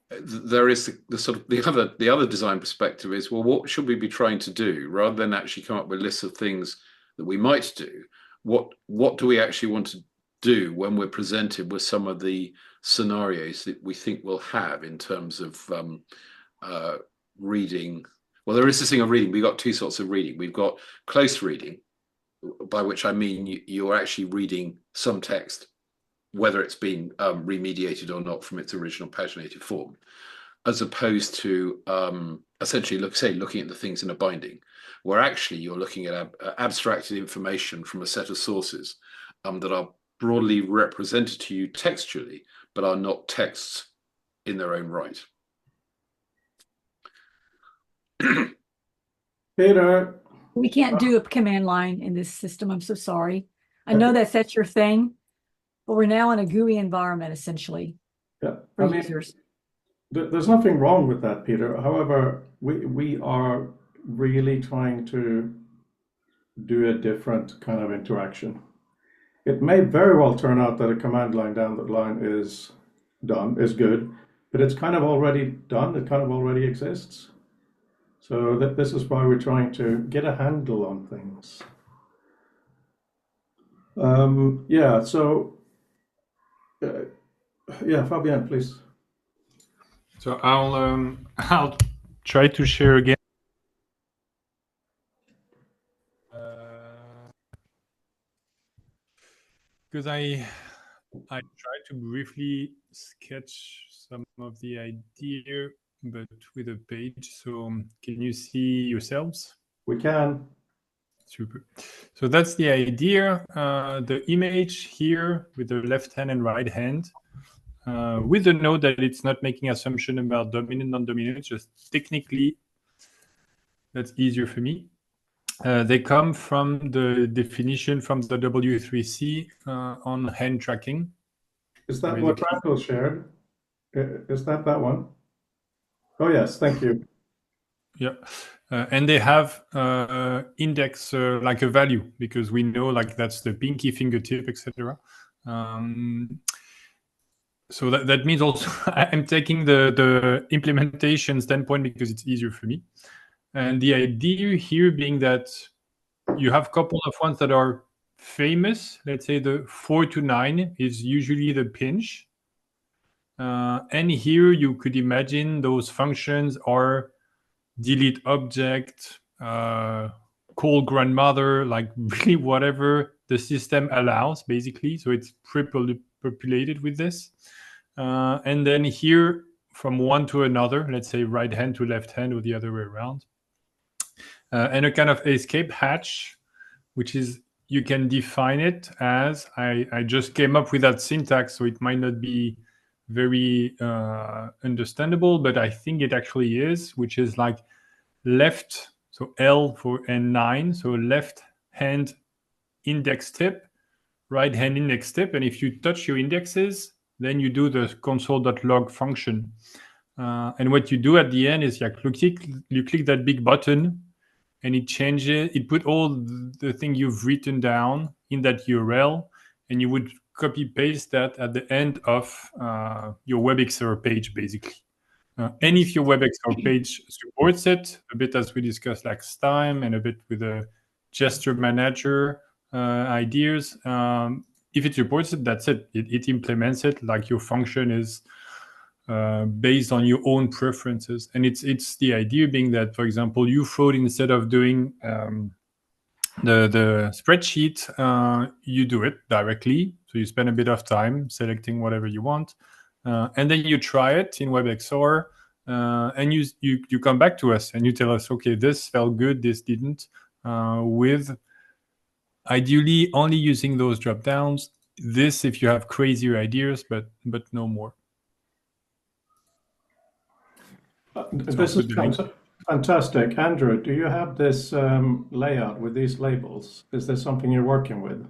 there is the sort of the other design perspective is, well, what should we be trying to do rather than actually come up with lists of things that we might do? What do we actually want to do when we're presented with some of the scenarios that we think we'll have in terms of reading? Well, there is this thing of reading. We've got two sorts of reading. We've got close reading, by which I mean you're actually reading some text, whether it's been remediated or not from its original paginated form, as opposed to essentially looking at the things in a binding, where actually you're looking at abstracted information from a set of sources that are broadly represented to you textually, but are not texts in their own right. Peter. We can't do a command line in this system. I'm so sorry. I know that's your thing, but we're now in a GUI environment essentially. Yeah, for users. There's nothing wrong with that, Peter. However, we are really trying to do a different kind of interaction. It may very well turn out that a command line down the line is good, but it's kind of already done. It kind of already exists. So this is why we're trying to get a handle on things. Yeah. So yeah, Fabian, please. So I'll try to share again. Because I tried to briefly sketch some of the idea, but with a page. So can you see yourselves? We can. Super. So that's the idea. The image here with the left hand and right hand, with the note that it's not making assumption about dominant, non-dominant, just technically that's easier for me. They come from the definition from the W3C on hand tracking. Is that what Randall shared? Is that one? Oh, yes, thank you. Yeah. And they have index like a value, because we know like that's the pinky fingertip, etc. So that means also I'm taking the implementation standpoint because it's easier for me. And the idea here being that you have a couple of ones that are famous. Let's say the 4 to 9 is usually the pinch. And here you could imagine those functions are delete object, call grandmother, like really whatever the system allows, basically. So it's pre-populated with this. And then here, from one to another, let's say right hand to left hand or the other way around. And a kind of escape hatch, which is, you can define it as, I just came up with that syntax, so it might not be very understandable, but I think it actually is, which is like left, so L for N9, so left hand index tip, right hand index tip, and if you touch your indexes, then you do the console.log function. And what you do at the end is you click that big button, and it changes, it put all the thing you've written down in that URL, and you would copy paste that at the end of your WebXR page, basically. And if your WebXR page supports it, a bit as we discussed last time, and a bit with the gesture manager ideas, if it supports it, that's it. It implements it, like your function is based on your own preferences. And it's the idea being that, for example, you thought instead of doing the spreadsheet, you do it directly. So you spend a bit of time selecting whatever you want. And then you try it in WebXR, and you come back to us and you tell us, okay, this felt good, this didn't, with ideally only using those drop downs. This if you have crazier ideas, but no more. This is fantastic. Andrew, do you have this layout with these labels? Is this something you're working with?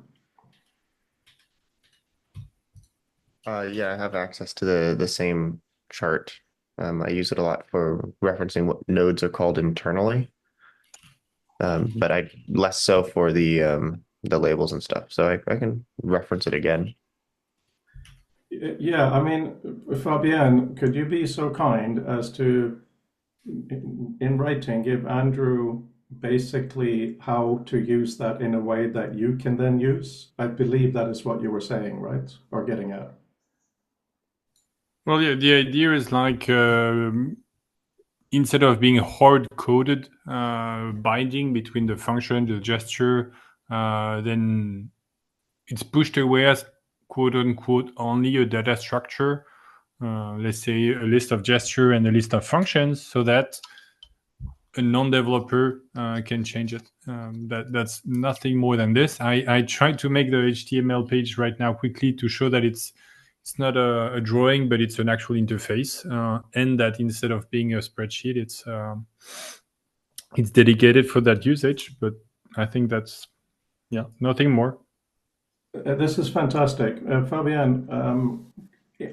Yeah, I have access to the same chart. I use it a lot for referencing what nodes are called internally, but I less so for the labels and stuff. So I can reference it again. Yeah, I mean, Fabienne, could you be so kind as to, in writing, give Andrew basically how to use that in a way that you can then use? I believe that is what you were saying, right? Or getting at. Well, yeah, the idea is like instead of being hard-coded binding between the function, the gesture, then it's pushed away as quote-unquote only a data structure, let's say a list of gesture and a list of functions, so that a non-developer can change it. That's nothing more than this. I tried to make the HTML page right now quickly to show that it's not a drawing, but it's an actual interface, and that instead of being a spreadsheet, it's dedicated for that usage. But I think that's, yeah, nothing more. This is fantastic. Fabienne,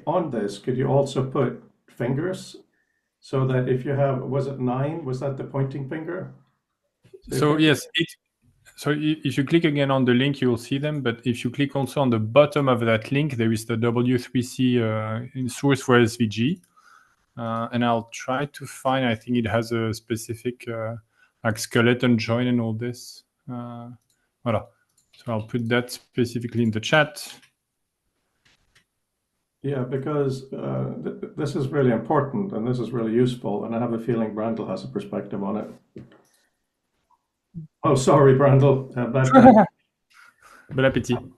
on this, could you also put fingers so that if you have, was it 9? Was that the pointing finger? So yes, so if you click again on the link, you will see them. But if you click also on the bottom of that link, there is the W3C in source for SVG. And I'll try to find, I think it has a specific like skeleton join and all this. Voilà. So I'll put that specifically in the chat. Yeah, because this is really important and this is really useful. And I have a feeling Brandel has a perspective on it. Oh, sorry, Brandel. Bon appétit.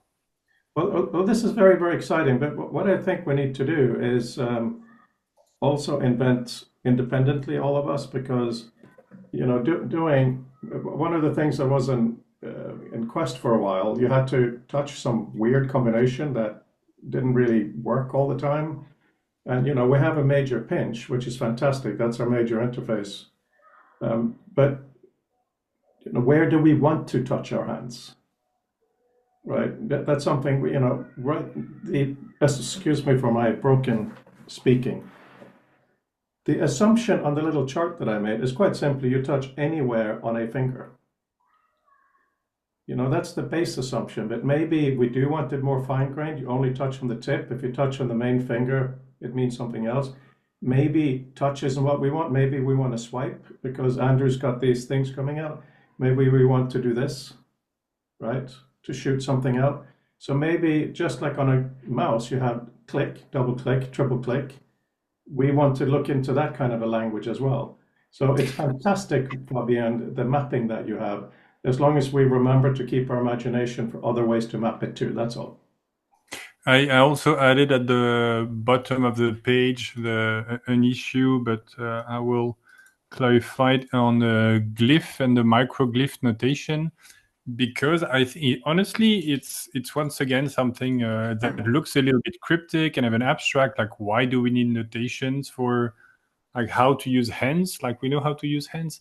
Well, this is very, very exciting. But what I think we need to do is also invent independently, all of us, because, you know, doing one of the things I wasn't in Quest for a while, you had to touch some weird combination that didn't really work all the time. And we have a major pinch, which is fantastic. That's our major interface. But where do we want to touch our hands? Right. That's something excuse me for my broken speaking. The assumption on the little chart that I made is quite simply you touch anywhere on a finger. That's the base assumption, but maybe we do want it more fine-grained. You only touch on the tip. If you touch on the main finger, it means something else. Maybe touch isn't what we want. Maybe we want to swipe because Andrew's got these things coming out. Maybe we want to do this, right? To shoot something out. So maybe just like on a mouse, you have click, double click, triple click. We want to look into that kind of a language as well. So it's fantastic, Fabian, the mapping that you have, as long as we remember to keep our imagination for other ways to map it too. That's all. I also added at the bottom of the page an issue, but I will clarify it on the glyph and the microglyph notation, because I think honestly it's once again something that looks a little bit cryptic and of an abstract. Like, why do we need notations for like how to use hands? Like, we know how to use hands.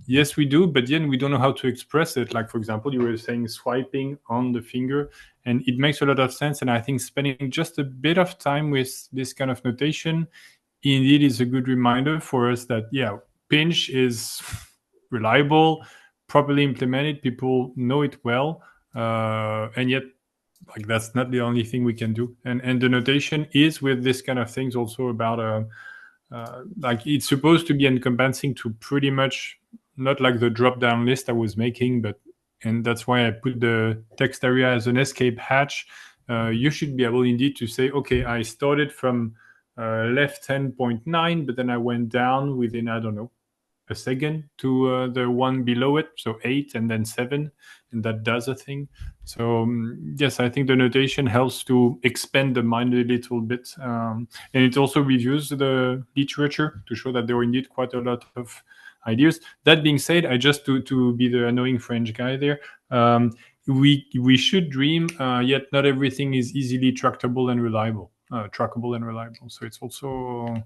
Yes, we do, but then we don't know how to express it. Like, for example, you were saying swiping on the finger, and it makes a lot of sense. And I think spending just a bit of time with this kind of notation indeed is a good reminder for us that, yeah, pinch is reliable, properly implemented, people know it well, and yet like that's not the only thing we can do. And the notation is with this kind of things also about like it's supposed to be encompassing to pretty much not like the drop down list I was making, and that's why I put the text area as an escape hatch. You should be able indeed to say, okay, I started from left 10.9, but then I went down within, I don't know, a second to the one below it, so 8 and then 7, and that does a thing. So yes, I think the notation helps to expand the mind a little bit, and it also reviews the literature to show that there are indeed quite a lot of ideas. That being said, I just to be the annoying French guy there, we should dream, yet not everything is easily trackable and reliable. So it's also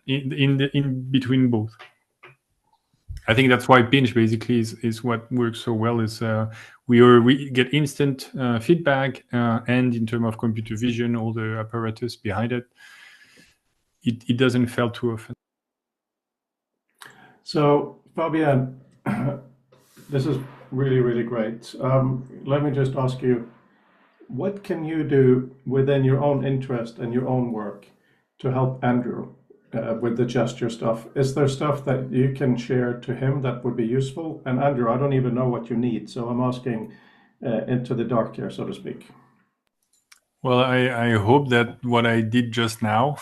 in between both. I think that's why pinch basically is what works so well. Is we get instant feedback, and in terms of computer vision, all the apparatus behind it, it doesn't fail too often. So Fabian, this is really, really great. Let me just ask you, what can you do within your own interest and your own work to help Andrew with the gesture stuff? Is there stuff that you can share to him that would be useful? And Andrew, I don't even know what you need, so I'm asking into the dark here, so to speak. Well, I hope that what I did just now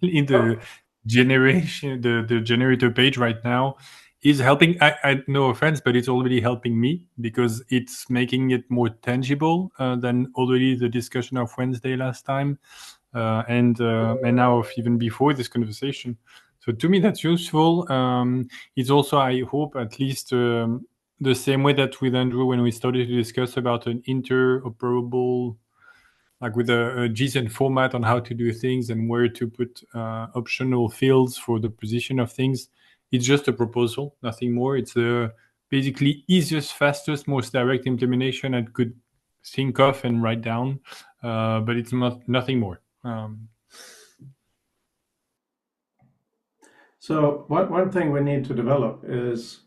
in the generation, the generator page right now is helping. I no offense, but it's already helping me because it's making it more tangible than already the discussion of Wednesday last time. And now even before this conversation. So to me, that's useful. It's also, I hope, at least the same way that with Andrew, when we started to discuss about an interoperable, like with a JSON format on how to do things and where to put optional fields for the position of things. It's just a proposal, nothing more. It's the basically easiest, fastest, most direct implementation I could think of and write down, but it's nothing more. So one thing we need to develop is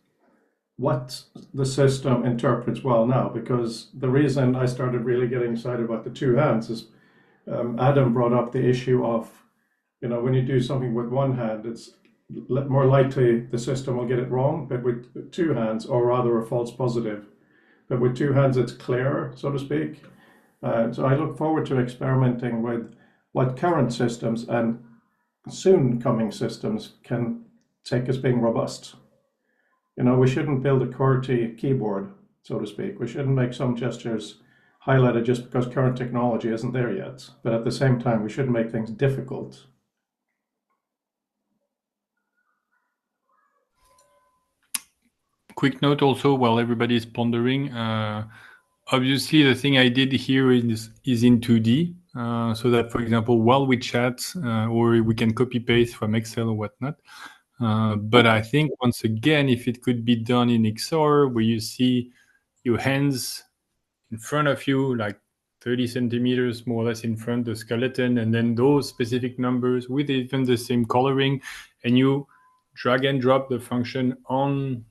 what the system interprets well now, because the reason I started really getting excited about the two hands is Adam brought up the issue of, when you do something with one hand, it's more likely the system will get it wrong, but with two hands, or rather a false positive. But with two hands, it's clearer, so to speak. So I look forward to experimenting with what current systems and soon coming systems can take as being robust. We shouldn't build a QWERTY keyboard, so to speak. We shouldn't make some gestures highlighted just because current technology isn't there yet. But at the same time, we shouldn't make things difficult. quick note also while everybody's pondering. Obviously, the thing I did here is in 2D, so that, for example, while we chat, or we can copy paste from Excel or whatnot. But I think once again, if it could be done in XR, where you see your hands in front of you, like 30 centimeters more or less in front of the skeleton, and then those specific numbers with even the same coloring, and you drag and drop the function on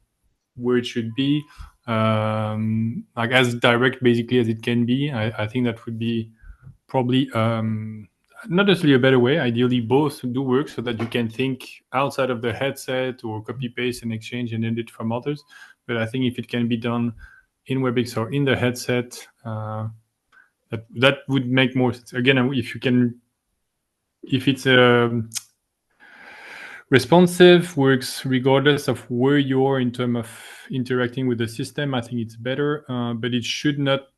where it should be, like as direct basically as it can be. I think that would be probably not necessarily a better way. Ideally, both do work so that you can think outside of the headset or copy paste and exchange and edit from others. But I think if it can be done in WebEx or in the headset, that would make more sense. Again, if it's responsive, works regardless of where you are in terms of interacting with the system, I think it's better. But it should not,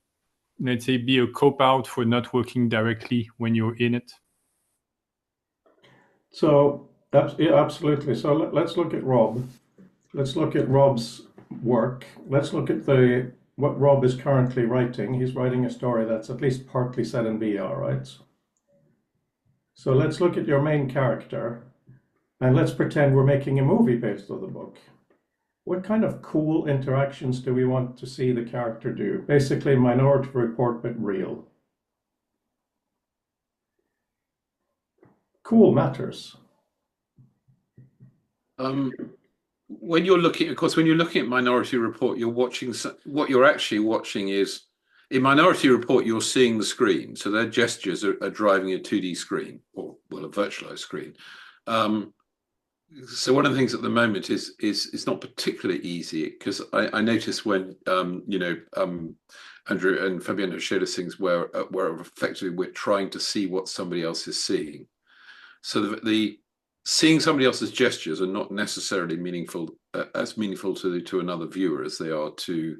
let's say, be a cop-out for not working directly when you're in it. So, yeah, absolutely. So let's look at Rob. Let's look at Rob's work. Let's look at what Rob is currently writing. He's writing a story that's at least partly set in VR, right? So let's look at your main character, and let's pretend we're making a movie based on the book. What kind of cool interactions do we want to see the character do? Basically, Minority Report, but real. Cool matters. When you're looking, of course, when you're looking at Minority Report, you're watching, what you're actually watching is, in Minority Report, you're seeing the screen. So their gestures are driving a 2D screen, or, well, a virtualized screen. So one of the things at the moment is it's not particularly easy, because I noticed when Andrew and Fabiano showed us things where effectively we're trying to see what somebody else is seeing. So the seeing somebody else's gestures are not necessarily as meaningful to another viewer as they are to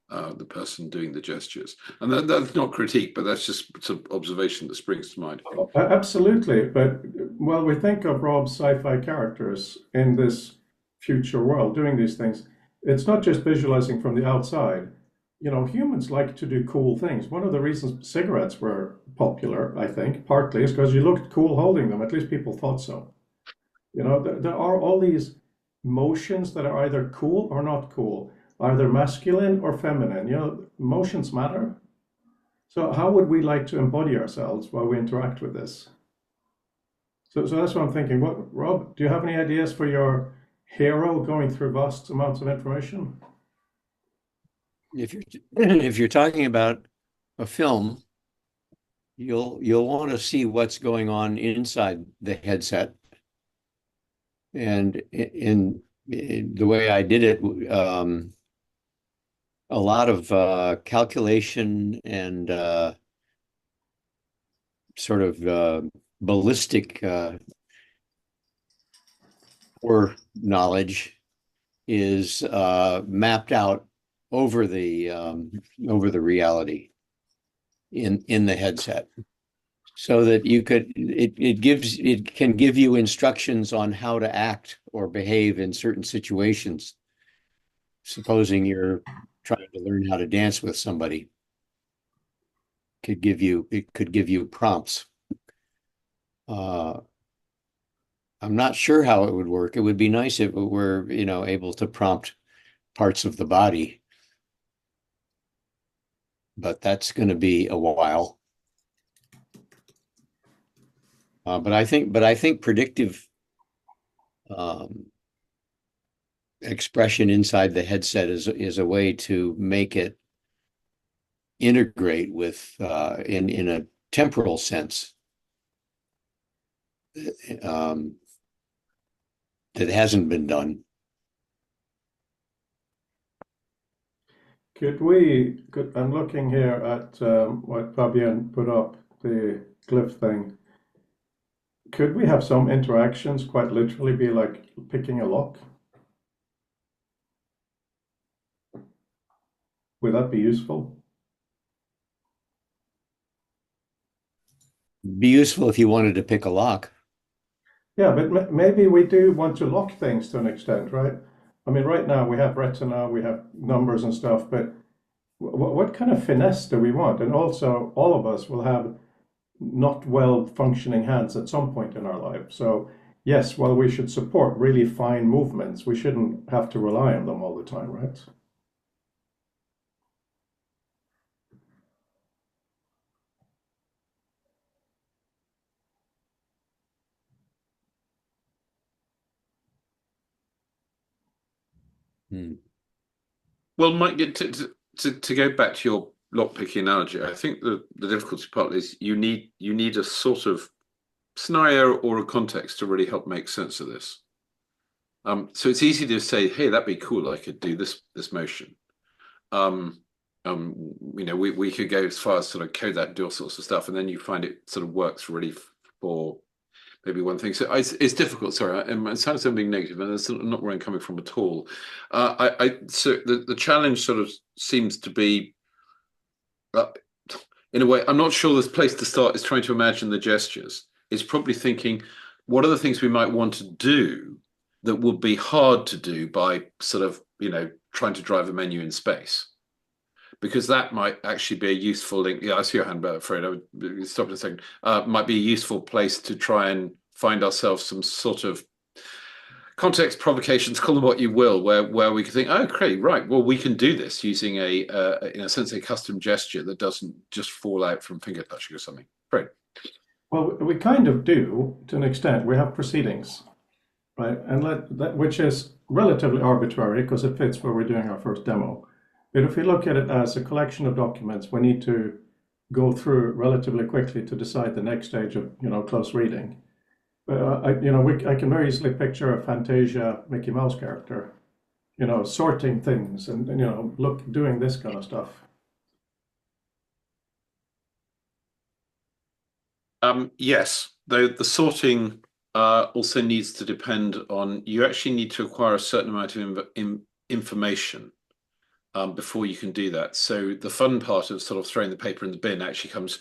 the person doing the gestures. And that's not critique, but that's just some observation that springs to mind. Absolutely. But while we think of Rob's sci-fi characters in this future world doing these things, it's not just visualizing from the outside. You know, humans like to do cool things. One of the reasons cigarettes were popular, I think, partly is because you looked cool holding them. At least people thought so. You know, there are all these motions that are either cool or not cool, either masculine or feminine. You know, motions matter. So how would we like to embody ourselves while we interact with this? So that's what I'm thinking. Rob, do you have any ideas for your hero going through vast amounts of information? If you're talking about a film, you'll want to see what's going on inside the headset. And in the way I did it, a lot of calculation and sort of ballistic or knowledge is mapped out over the reality in the headset, so that it can give you instructions on how to act or behave in certain situations. Supposing you're trying to learn how to dance with somebody, it could give you prompts. I'm not sure how it would work. It would be nice if it were, able to prompt parts of the body, but that's going to be a while. But I think predictive expression inside the headset is a way to make it integrate with in a temporal sense that hasn't been done. I'm looking here at what Fabian put up, the glyph thing. Could we have some interactions quite literally be like picking a lock? Would that be useful? Be useful if you wanted to pick a lock. Yeah, but maybe we do want to lock things to an extent, right? I mean, right now we have retina, we have numbers and stuff, but what kind of finesse do we want? And also, all of us will have not well functioning hands at some point in our life. So, yes, while we should support really fine movements, we shouldn't have to rely on them all the time, right? Well, Mike, to go back to your lockpicking analogy, I think the difficulty part is you need a sort of scenario or a context to really help make sense of this. So it's easy to say, hey, that'd be cool. I could do this motion. We could go as far as sort of code that and do all sorts of stuff, and then you find it sort of works really for maybe one thing. So it's difficult. Sorry, it sounds like being negative, and that's not where I'm coming from at all. So the challenge sort of seems to be, in a way, I'm not sure this place to start is trying to imagine the gestures. It's probably thinking, what are the things we might want to do that would be hard to do by sort of, trying to drive a menu in space? Because that might actually be a useful link. Yeah, I see your hand, but Fred, I would stop in a second. Might be a useful place to try and find ourselves some sort of context provocations, call them what you will, where we can think, oh, great, right, well, we can do this using in a sense, a custom gesture that doesn't just fall out from finger touching or something. Fred. Well, we kind of do to an extent. We have proceedings, right? And which is relatively arbitrary because it fits where we're doing our first demo. But if we look at it as a collection of documents, we need to go through relatively quickly to decide the next stage of close reading. I can very easily picture a Fantasia Mickey Mouse character, sorting things and doing this kind of stuff. Yes, though the sorting also needs to depend on, you actually need to acquire a certain amount of information before you can do that. So the fun part of sort of throwing the paper in the bin actually comes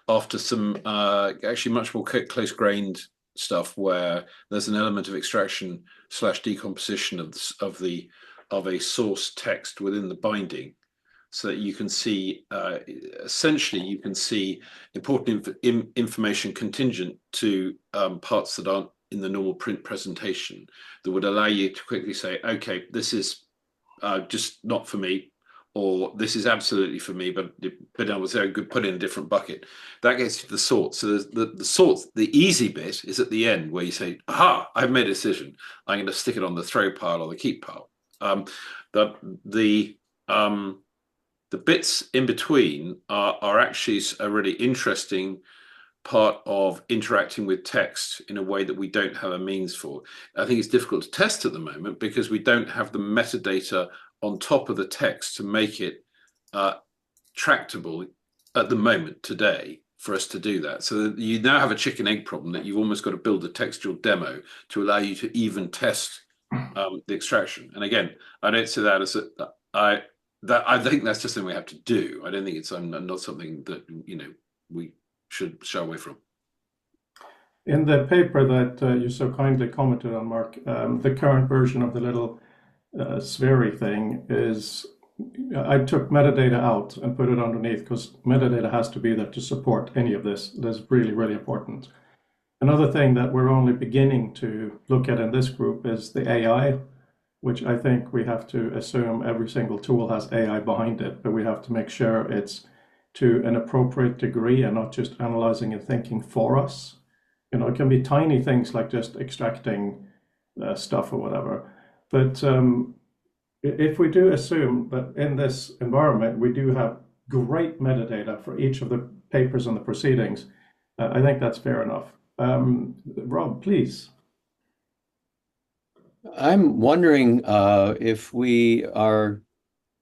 after some actually much more close-grained stuff where there's an element of extraction / decomposition of a source text within the binding, so that you can see essentially you can see important information contingent to parts that aren't in the normal print presentation that would allow you to quickly say, okay, this is just not for me, or this is absolutely for me, but I was there, good, put in a different bucket. That gets you the sort. So the sort, the easy bit is at the end where you say, aha, I've made a decision. I'm going to stick it on the throw pile or the keep pile. The bits in between are actually a really interesting part of interacting with text in a way that we don't have a means for. I think it's difficult to test at the moment because we don't have the metadata on top of the text to make it tractable at the moment today for us to do that. So you now have a chicken egg problem that you've almost got to build a textual demo to allow you to even test the extraction. And again, I don't see that as I think that's just something we have to do. I don't think it's not something that we should shy away from. In the paper that you so kindly commented on, Mark, the current version of the little Spheri thing is, I took metadata out and put it underneath because metadata has to be there to support any of this. That's really, really important. Another thing that we're only beginning to look at in this group is the AI, which I think we have to assume every single tool has AI behind it, but we have to make sure it's to an appropriate degree and not just analyzing and thinking for us. It can be tiny things like just extracting stuff or whatever. But if we do assume that in this environment, we do have great metadata for each of the papers and the proceedings, I think that's fair enough. Rob, please. I'm wondering if we are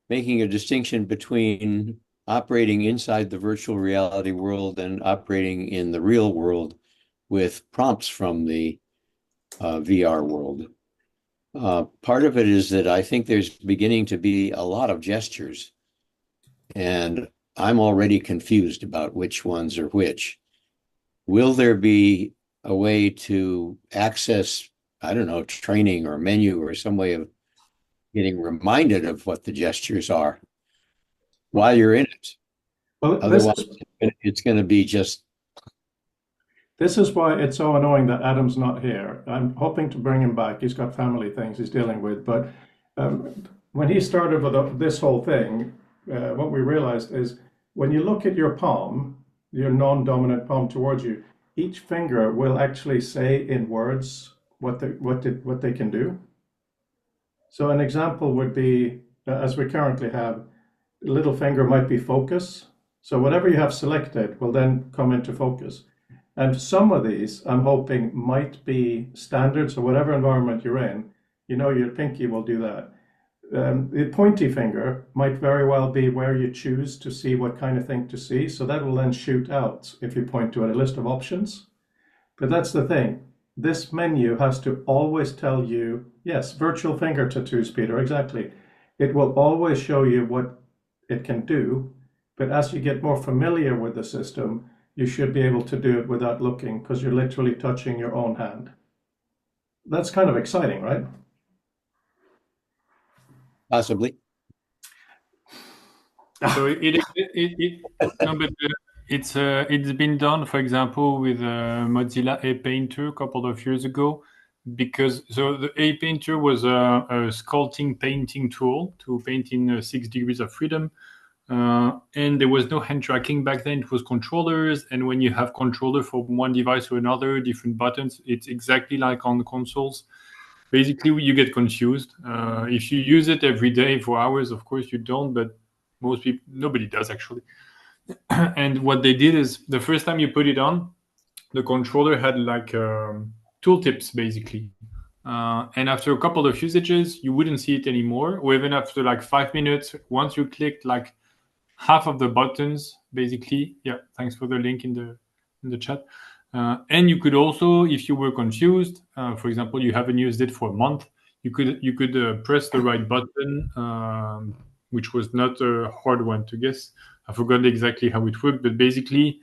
making a distinction between operating inside the virtual reality world and operating in the real world with prompts from the VR world. Part of it is that I think there's beginning to be a lot of gestures, and I'm already confused about which ones are which. Will there be a way to access, I don't know, training or menu or some way of getting reminded of what the gestures are while you're in it. Well, Otherwise, it's going to be just. This is why it's so annoying that Adam's not here. I'm hoping to bring him back. He's got family things he's dealing with. But when he started with this whole thing, what we realized is when you look at your palm, your non-dominant palm towards you, each finger will actually say in words what they can do. So an example would be, as we currently have, little finger might be focus. So whatever you have selected will then come into focus. And some of these, I'm hoping, might be standard. So whatever environment you're in, your pinky will do that. The pointy finger might very well be where you choose to see what kind of thing to see. So that will then shoot out if you point to a list of options. But that's the thing. This menu has to always tell you, yes, virtual finger tattoos, Peter, exactly. It will always show you what it can do. But as you get more familiar with the system, you should be able to do it without looking because you're literally touching your own hand. That's kind of exciting, right? Possibly. So it's been done, for example, with Mozilla APainter a couple of years ago, because the APainter was a sculpting painting tool to paint in 6 degrees of freedom. And there was no hand tracking back then. It was controllers, and when you have controller from one device to another, different buttons, it's exactly like on the consoles. Basically, you get confused. If you use it every day for hours, of course you don't, but nobody does actually. And what they did is the first time you put it on, the controller had like tooltips basically. And after a couple of usages, you wouldn't see it anymore. Or even after like 5 minutes, once you clicked like half of the buttons, basically. Yeah, thanks for the link in the chat. And you could also, if you were confused, for example, you haven't used it for a month, you could press the right button, which was not a hard one to guess. I forgot exactly how it worked, but basically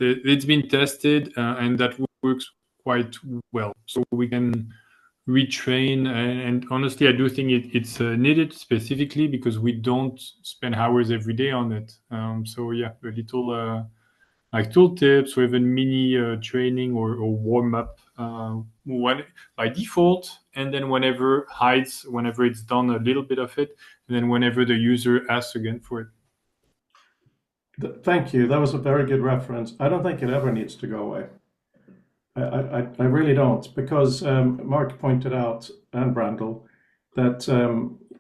it's been tested and that works quite well. So we can retrain, and honestly, I do think it's needed specifically because we don't spend hours every day on it. So yeah, a little like tooltips or even mini training or warm up by default, and then whenever it's done a little bit of it, and then whenever the user asks again for it. Thank you. That was a very good reference. I don't think it ever needs to go away. I really don't, because Mark pointed out, and Brandel, that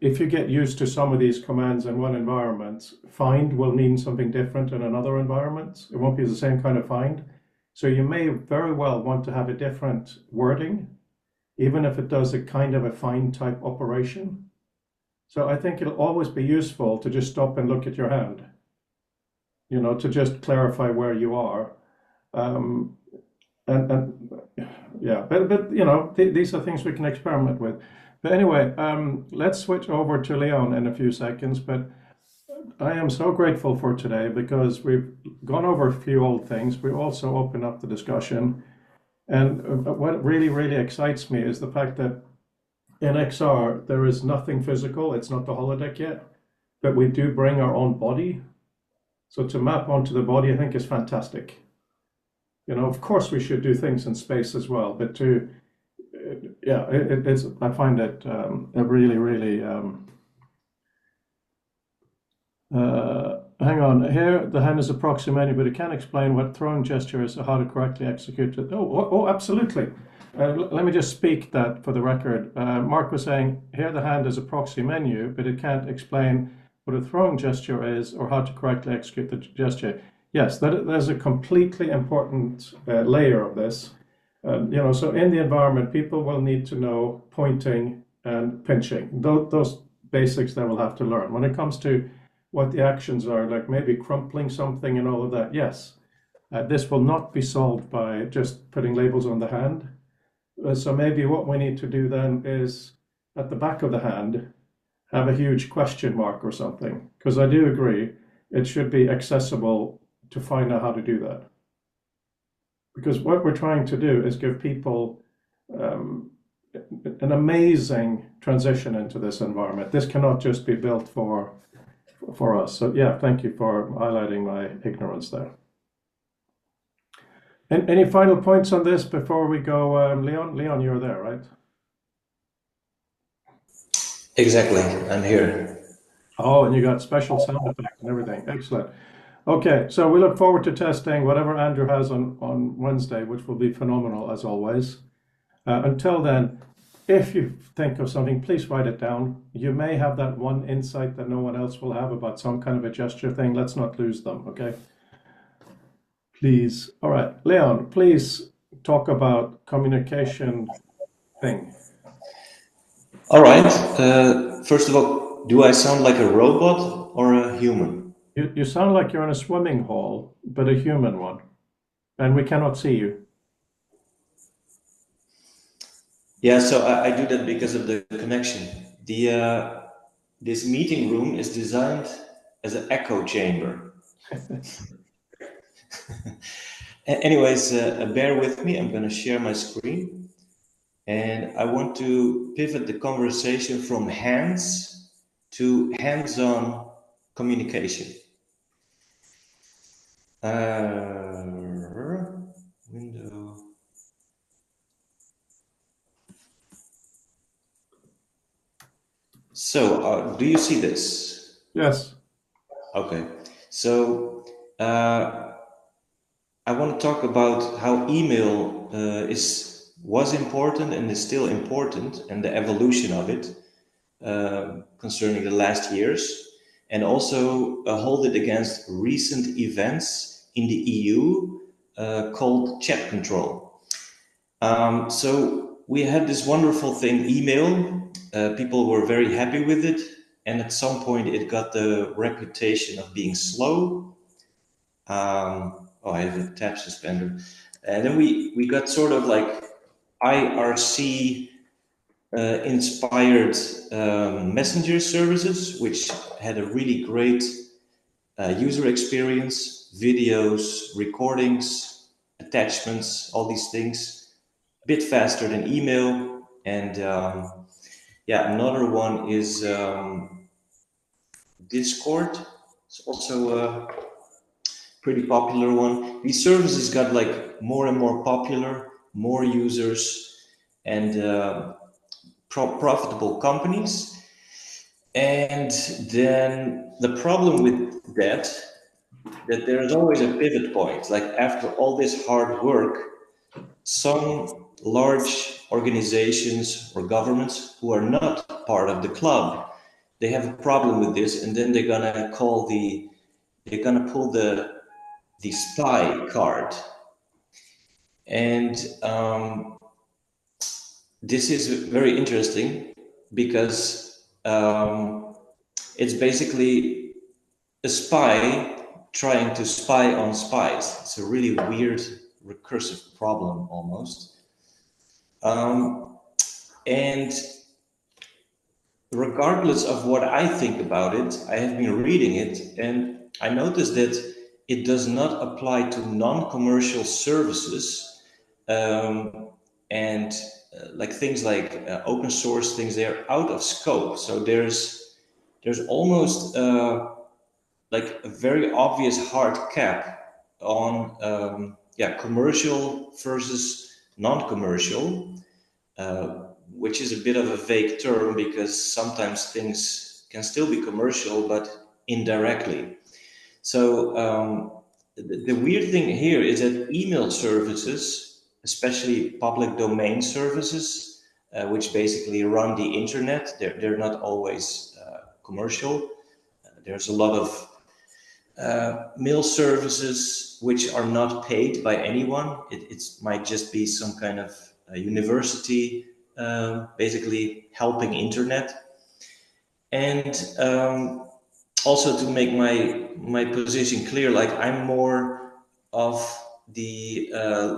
if you get used to some of these commands in one environment, find will mean something different in another environment. It won't be the same kind of find. So you may very well want to have a different wording, even if it does a kind of a find type operation. So I think it'll always be useful to just stop and look at your hand, to just clarify where you are. Yeah, but these are things we can experiment with. But anyway, let's switch over to Leon in a few seconds. But I am so grateful for today because we've gone over a few old things. We also opened up the discussion. And what really, really excites me is the fact that in XR, there is nothing physical. It's not the holodeck yet, but we do bring our own body. So to map onto the body, I think is fantastic. Of course we should do things in space as well, but it's, I find it a really, really, hang on, here the hand is a proxy menu, but it can explain what throwing gesture is or how to correctly execute it. Oh, absolutely. Let me just speak that for the record. Mark was saying, here the hand is a proxy menu, but it can't explain what a throwing gesture is or how to correctly execute the gesture. Yes, there's a completely important layer of this. So in the environment, people will need to know pointing and pinching. Those basics they will have to learn. When it comes to what the actions are, like maybe crumpling something and all of that, yes, this will not be solved by just putting labels on the hand. So maybe what we need to do then is at the back of the hand, have a huge question mark or something. Because I do agree, it should be accessible to find out how to do that. Because what we're trying to do is give people an amazing transition into this environment. This cannot just be built for us. So yeah, thank you for highlighting my ignorance there. And any final points on this before we go, Leon? Leon, you're there, right? Exactly, I'm here. Oh, and you got special sound effects and everything. Excellent. Okay, so we look forward to testing whatever Andrew has on Wednesday, which will be phenomenal as always. Until then, if you think of something, please write it down. You may have that one insight that no one else will have about some kind of a gesture thing. Let's not lose them, okay? Please. All right, Leon, please talk about communication thing. All right. First of all, do I sound like a robot or a human? You sound like you're in a swimming hole, but a human one, and we cannot see you. Yeah, so I do that because of the connection. This meeting room is designed as an echo chamber. Anyways, bear with me. I'm going to share my screen. And I want to pivot the conversation from hands to hands-on communication. Window. So, do you see this? Yes. Okay. So, I want to talk about how email was important and is still important, and the evolution of it concerning the last years, and also hold it against recent events in the EU called chat control. So we had this wonderful thing, email. People were very happy with it, and at some point it got the reputation of being slow. I have a tab suspender. And then we got sort of like IRC inspired messenger services, which had a really great user experience, videos, recordings, attachments, all these things, a bit faster than email. And yeah, another one is Discord. It's also a pretty popular one. These services got like more and more popular, more users, and profitable companies. And then the problem with that there's always a pivot point. Like after all this hard work, some large organizations or governments who are not part of the club, they have a problem with this, and then they're gonna pull the spy card. And this is very interesting because it's basically a spy trying to spy on spies. It's a really weird recursive problem almost. And regardless of what I think about it, I have been reading it and I noticed that it does not apply to non-commercial services and like things like open source things. They're out of scope. So there's almost like a very obvious hard cap on commercial versus non-commercial, which is a bit of a vague term because sometimes things can still be commercial, but indirectly. So the weird thing here is that email services, especially public domain services, which basically run the internet, they're not always commercial. There's a lot of mail services which are not paid by anyone. It might just be some kind of university basically helping internet. And also to make my position clear, like I'm more of the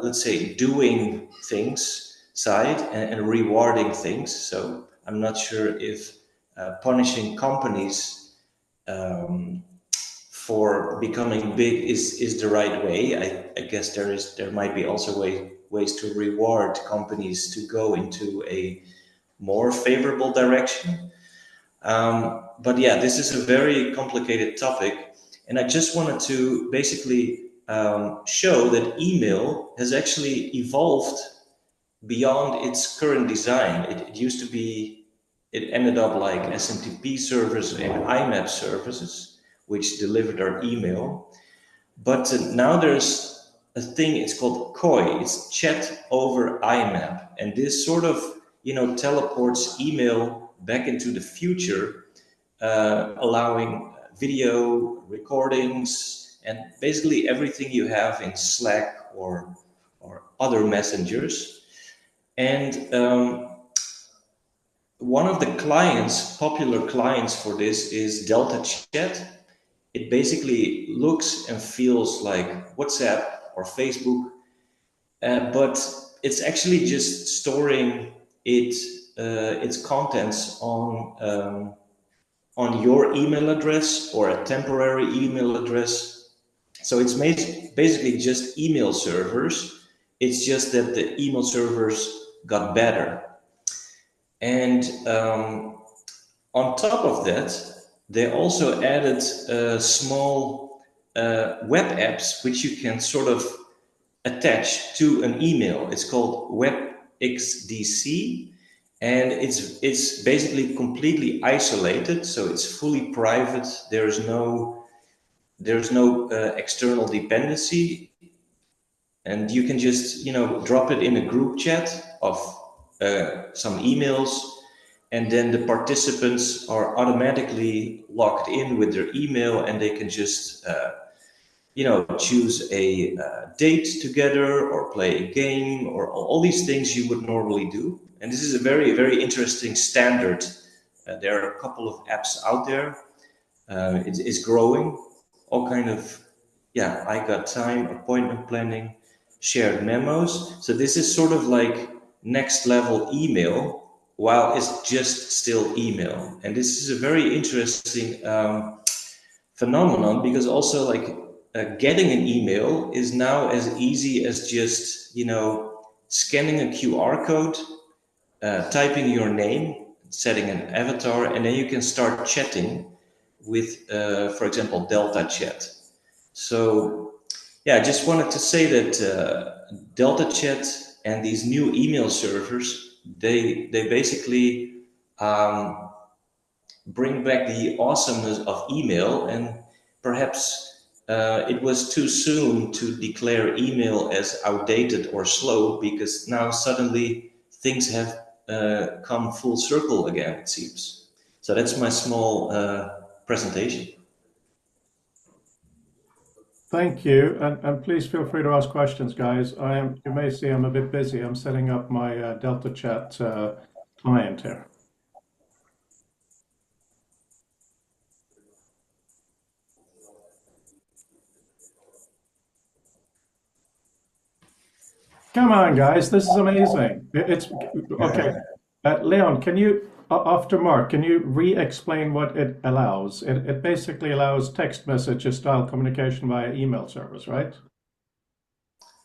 let's say doing things side and rewarding things. So I'm not sure if punishing companies for becoming big is the right way. I guess there might be also ways to reward companies to go into a more favorable direction. But yeah, this is a very complicated topic, and I just wanted to basically show that email has actually evolved beyond its current design. It used to be, it ended up like SMTP servers and IMAP services, which delivered our email. But now there's a thing, it's called COI, it's chat over IMAP. And this sort of, teleports email back into the future, allowing video recordings and basically everything you have in Slack or other messengers. And one of the popular clients for this is Delta Chat. It basically looks and feels like WhatsApp or Facebook, but it's actually just storing its contents on your email address or a temporary email address. So it's basically just email servers. It's just that the email servers got better. And on top of that, they also added small web apps which you can sort of attach to an email. It's called WebXDC, and it's basically completely isolated, so it's fully private. There's no external dependency, and you can just drop it in a group chat of some emails, and then the participants are automatically logged in with their email, and they can just choose a date together or play a game or all these things you would normally do. And this is a very, very interesting standard. There are a couple of apps out there. It's growing. All kind of, I got time, appointment planning, shared memos. So this is sort of like next level email, while it's just still email. And this is a very interesting phenomenon, because also like getting an email is now as easy as just, scanning a QR code, typing your name, setting an avatar, and then you can start chatting with, for example, Delta Chat. So I just wanted to say that Delta Chat and these new email servers, they basically bring back the awesomeness of email. And perhaps it was too soon to declare email as outdated or slow, because now suddenly things have come full circle again, it seems. So that's my small presentation. Thank you, and please feel free to ask questions, guys. You may see I'm a bit busy. I'm setting up my Delta Chat client here. Come on, guys, this is amazing. It's okay. Leon, can you, after Mark, can you re-explain what it allows? It basically allows text messages style communication via email service, right?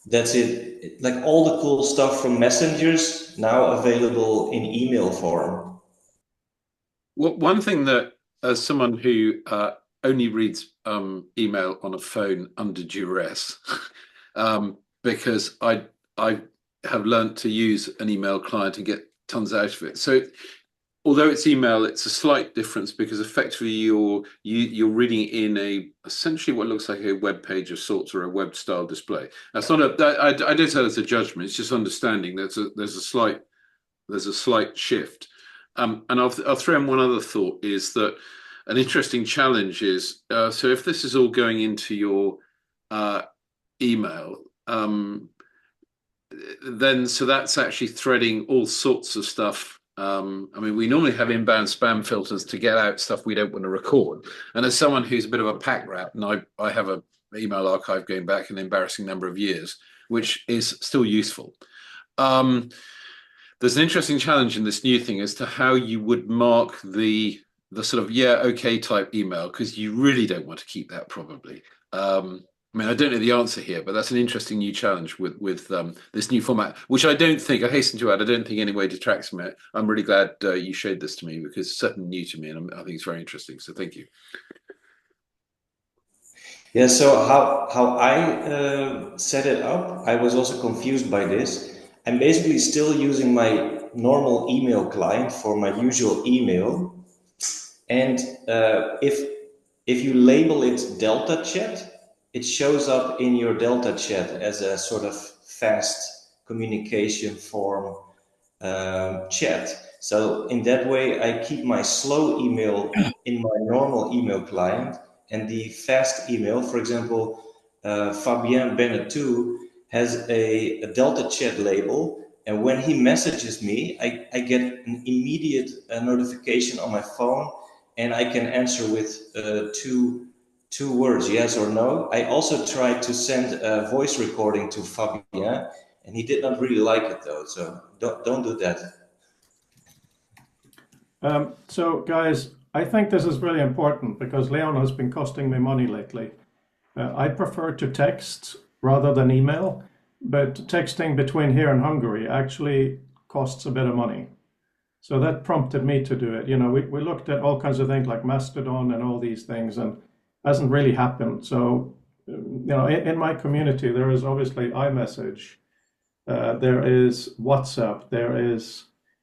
That's it. Like all the cool stuff from messengers now available in email form. Well, one thing that, as someone who only reads email on a phone under duress, because I have learned to use an email client and get tons out of it. So although it's email, it's a slight difference, because effectively you're reading in essentially what looks like a web page of sorts, or a web style display. That's not I don't say that's a judgment. It's just understanding there's a slight shift. And I'll throw in one other thought, is that an interesting challenge is, so if this is all going into your email, then so that's actually threading all sorts of stuff. I mean, we normally have inbound spam filters to get out stuff we don't want to record. And as someone who's a bit of a pack rat, and I have an email archive going back an embarrassing number of years, which is still useful. There's an interesting challenge in this new thing as to how you would mark the sort of okay type email, because you really don't want to keep that probably. I mean, I don't know the answer here, but that's an interesting new challenge with this new format, which I don't think, I hasten to add, I don't think in any way detracts from it. I'm really glad you showed this to me because it's certainly new to me, and I think it's very interesting. So thank you. Yeah, so how I set it up, I was also confused by this. I'm basically still using my normal email client for my usual email, and if you label it Delta Chat, it shows up in your Delta Chat as a sort of fast communication form chat. So in that way, I keep my slow email in my normal email client, and the fast email, for example, Fabien Bennett 2 has a Delta Chat label, and when he messages me, I get an immediate notification on my phone, and I can answer with two words, yes or no. I also tried to send a voice recording to Fabien, and he did not really like it though. So don't do that. So guys, I think this is really important because Leon has been costing me money lately. I prefer to text rather than email, but texting between here and Hungary actually costs a bit of money. So that prompted me to do it. You know, we looked at all kinds of things like Mastodon and all these things, and hasn't really happened. So, you know, in my community, there is obviously iMessage, there is WhatsApp, there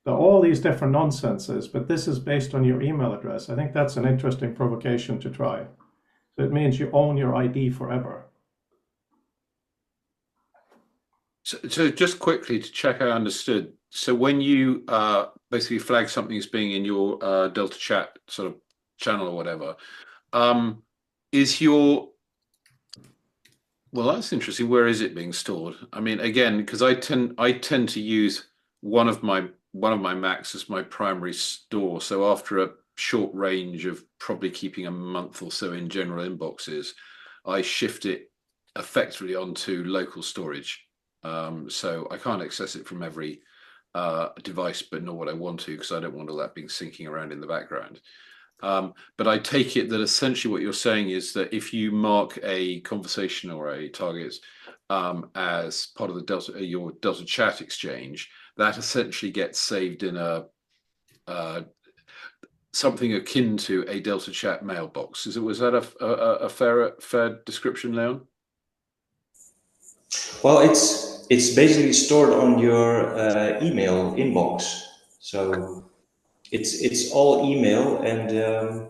are all these different nonsenses, but this is based on your email address. I think that's an interesting provocation to try. So it means you own your ID forever. So just quickly to check I understood. So when you basically flag something as being in your Delta Chat sort of channel or whatever, is your, well, that's interesting. Where is it being stored? I mean, again, because I tend to use one of my Macs as my primary store. So after a short range of probably keeping a month or so in general inboxes, I shift it effectively onto local storage. So I can't access it from every device, but nor would I want to, because I don't want all that being syncing around in the background. But I take it that essentially what you're saying is that if you mark a conversation or a target as part of the your Delta Chat exchange, that essentially gets saved in a something akin to a Delta Chat mailbox. Was that a fair description, Leon? Well, it's basically stored on your email inbox, so it's all email, and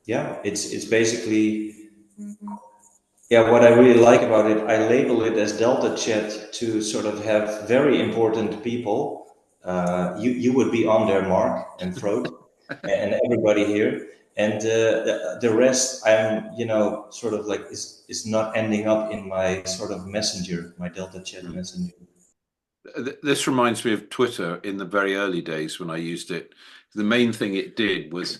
yeah, it's basically, yeah, what I really like about it, I label it as Delta Chat to sort of have very important people. You would be on there, Mark and Frode, and everybody here, and the rest, I'm, you know, sort of like is not ending up in my sort of messenger, my Delta Chat messenger. This reminds me of Twitter in the very early days when I used it. The main thing it did was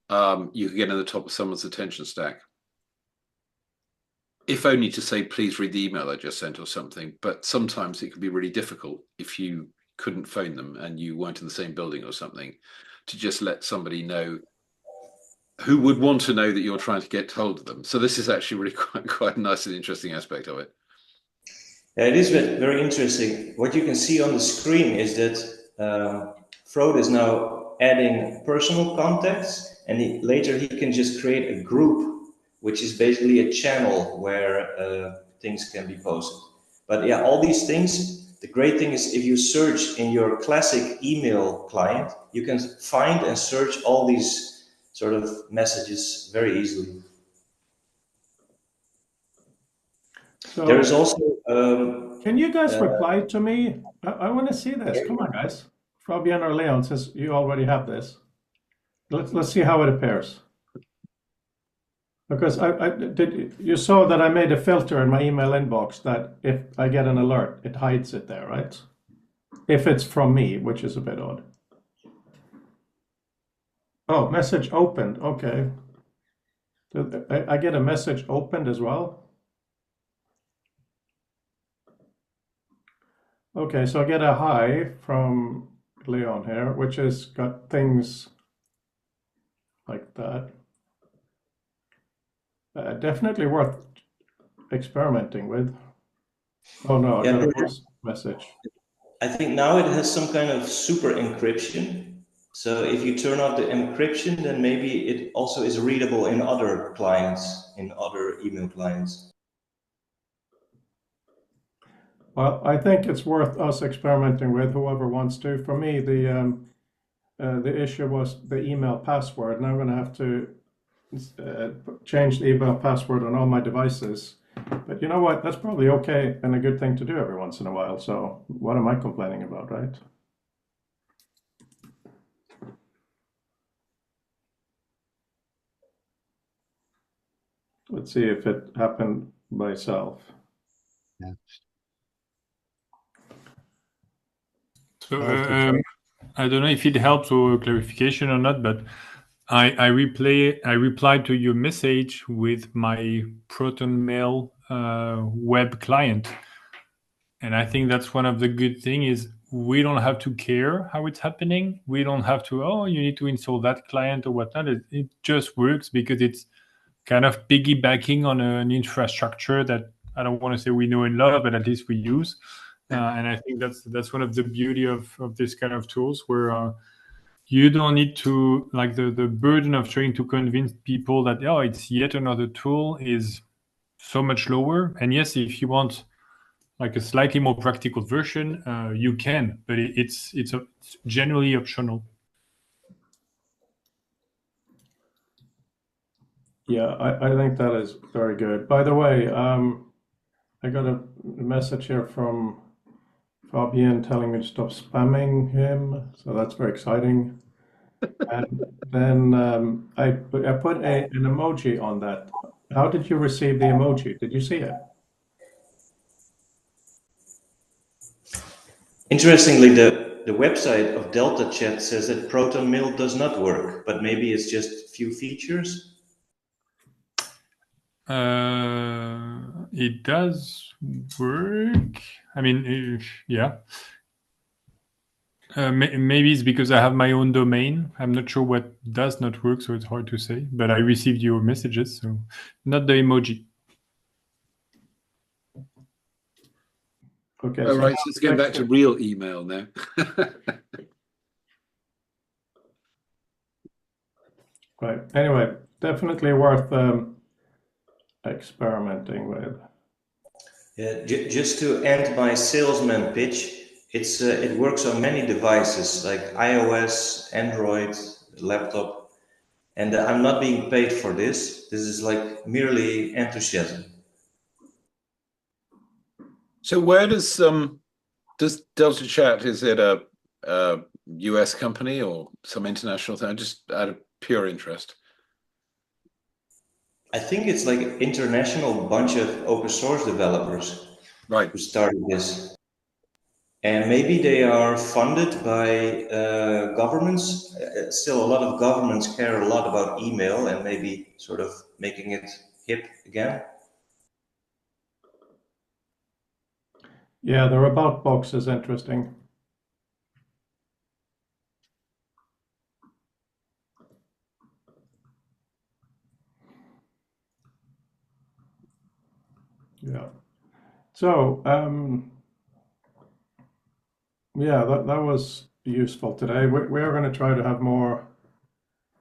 you could get in the top of someone's attention stack, if only to say, please read the email I just sent or something. But sometimes it could be really difficult if you couldn't phone them and you weren't in the same building or something, to just let somebody know who would want to know that you're trying to get hold of them. So this is actually really quite a nice and interesting aspect of it. Yeah, it is very interesting. What you can see on the screen is that Frode is now adding personal contacts, and later he can just create a group, which is basically a channel where things can be posted. But yeah, all these things, the great thing is if you search in your classic email client, you can find and search all these sort of messages very easily. So there is also can you guys reply to me? I want to see this. Come on, guys. Fabian or Leon, since you already have this, let's see how it appears. Because you saw that I made a filter in my email inbox that if I get an alert, it hides it there, right? If it's from me, which is a bit odd. Oh, message opened. Okay. I get a message opened as well. Okay, so I get a hi from Leon here, which has got things like that. Definitely worth experimenting with? Oh no, I Yeah, got a perhaps. voice message. I think now it has some kind of super encryption. So if you turn off the encryption, then maybe it also is readable in other clients, in other email clients. Well, I think it's worth us experimenting with whoever wants to. For me, the issue was the email password, and I'm going to have to change the email password on all my devices. But you know what? That's probably okay and a good thing to do every once in a while. So what am I complaining about, right? Let's see if it happened by itself. Yeah. So I'll have to check. I don't know if it helps or clarification or not, but I replied to your message with my Proton Mail web client, and I think that's one of the good thing is we don't have to care how it's happening. We don't have to you need to install that client or whatnot. It just works because it's kind of piggybacking on an infrastructure that I don't want to say we know and love, but at least we use. And I think that's one of the beauty of this kind of tools where you don't need to like the burden of trying to convince people that it's yet another tool is so much lower. And yes, if you want like a slightly more practical version, you can, but it's generally optional. Yeah, I think that is very good. By the way, I got a message here from Fabian telling me to stop spamming him, so that's very exciting. And then I put an emoji on that. How did you receive the emoji? Did you see it? Interestingly, the website of Delta Chat says that Proton Mail does not work, but maybe it's just a few features. It does work. I mean, yeah. Maybe it's because I have my own domain. I'm not sure what does not work, so it's hard to say. But I received your messages, so not the emoji. Okay. All right, so let's get back to real email now. Right. Anyway, definitely worth experimenting with. Yeah, just to end my salesman pitch, it works on many devices like iOS, Android, laptop, and I'm not being paid for this. This is like merely enthusiasm. So where does Delta Chat, is it a US company or some international thing? Just out of pure interest. I think it's like an international bunch of open source developers, right, who started this. And maybe they are funded by governments. Still, a lot of governments care a lot about email and maybe sort of making it hip again. Yeah, the about box is interesting. Yeah. So, yeah, that was useful today. We are going to try to have more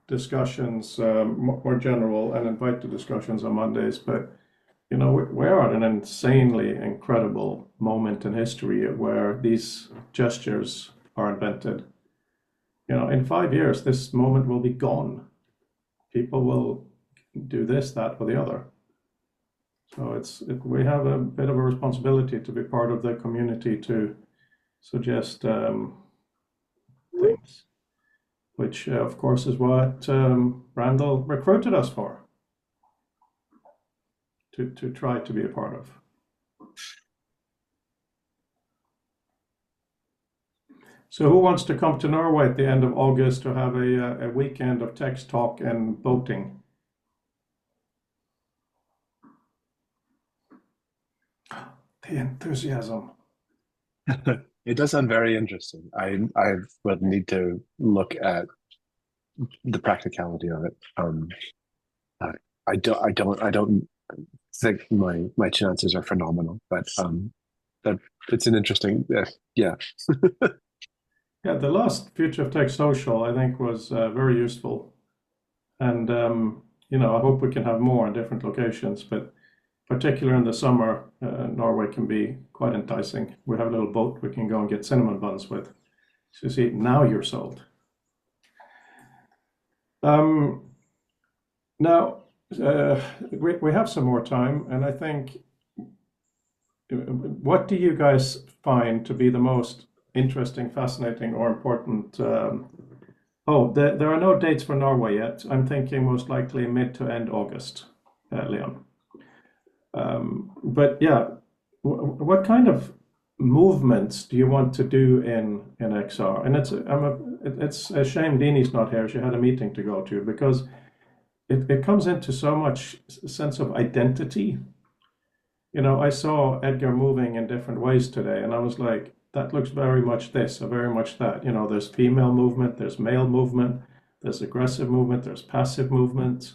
discussions, more general, and invite the discussions on Mondays. But you know, we're at an insanely incredible moment in history where these gestures are invented. You know, in 5 years, this moment will be gone. People will do this, that, or the other. So we have a bit of a responsibility to be part of the community to suggest things, which of course is what Randall recruited us for, to try to be a part of. So who wants to come to Norway at the end of August to have a weekend of text talk and boating? The enthusiasm. It does sound very interesting. I would need to look at the practicality of it. I don't think my chances are phenomenal. But that it's an interesting, yeah. Yeah, the last Future of Tech Social, I think, was very useful. And, you know, I hope we can have more in different locations, but particularly in the summer, Norway can be quite enticing. We have a little boat we can go and get cinnamon buns with. So you see, now you're sold. Now, we have some more time, and I think, what do you guys find to be the most interesting, fascinating, or important? There are no dates for Norway yet. I'm thinking most likely mid to end August, Leon. But yeah, what kind of movements do you want to do in XR? And it's a shame Dini's not here. She had a meeting to go to, because it comes into so much sense of identity. You know, I saw Edgar moving in different ways today, and I was like, that looks very much this or very much that. You know, there's female movement, there's male movement, there's aggressive movement, there's passive movement.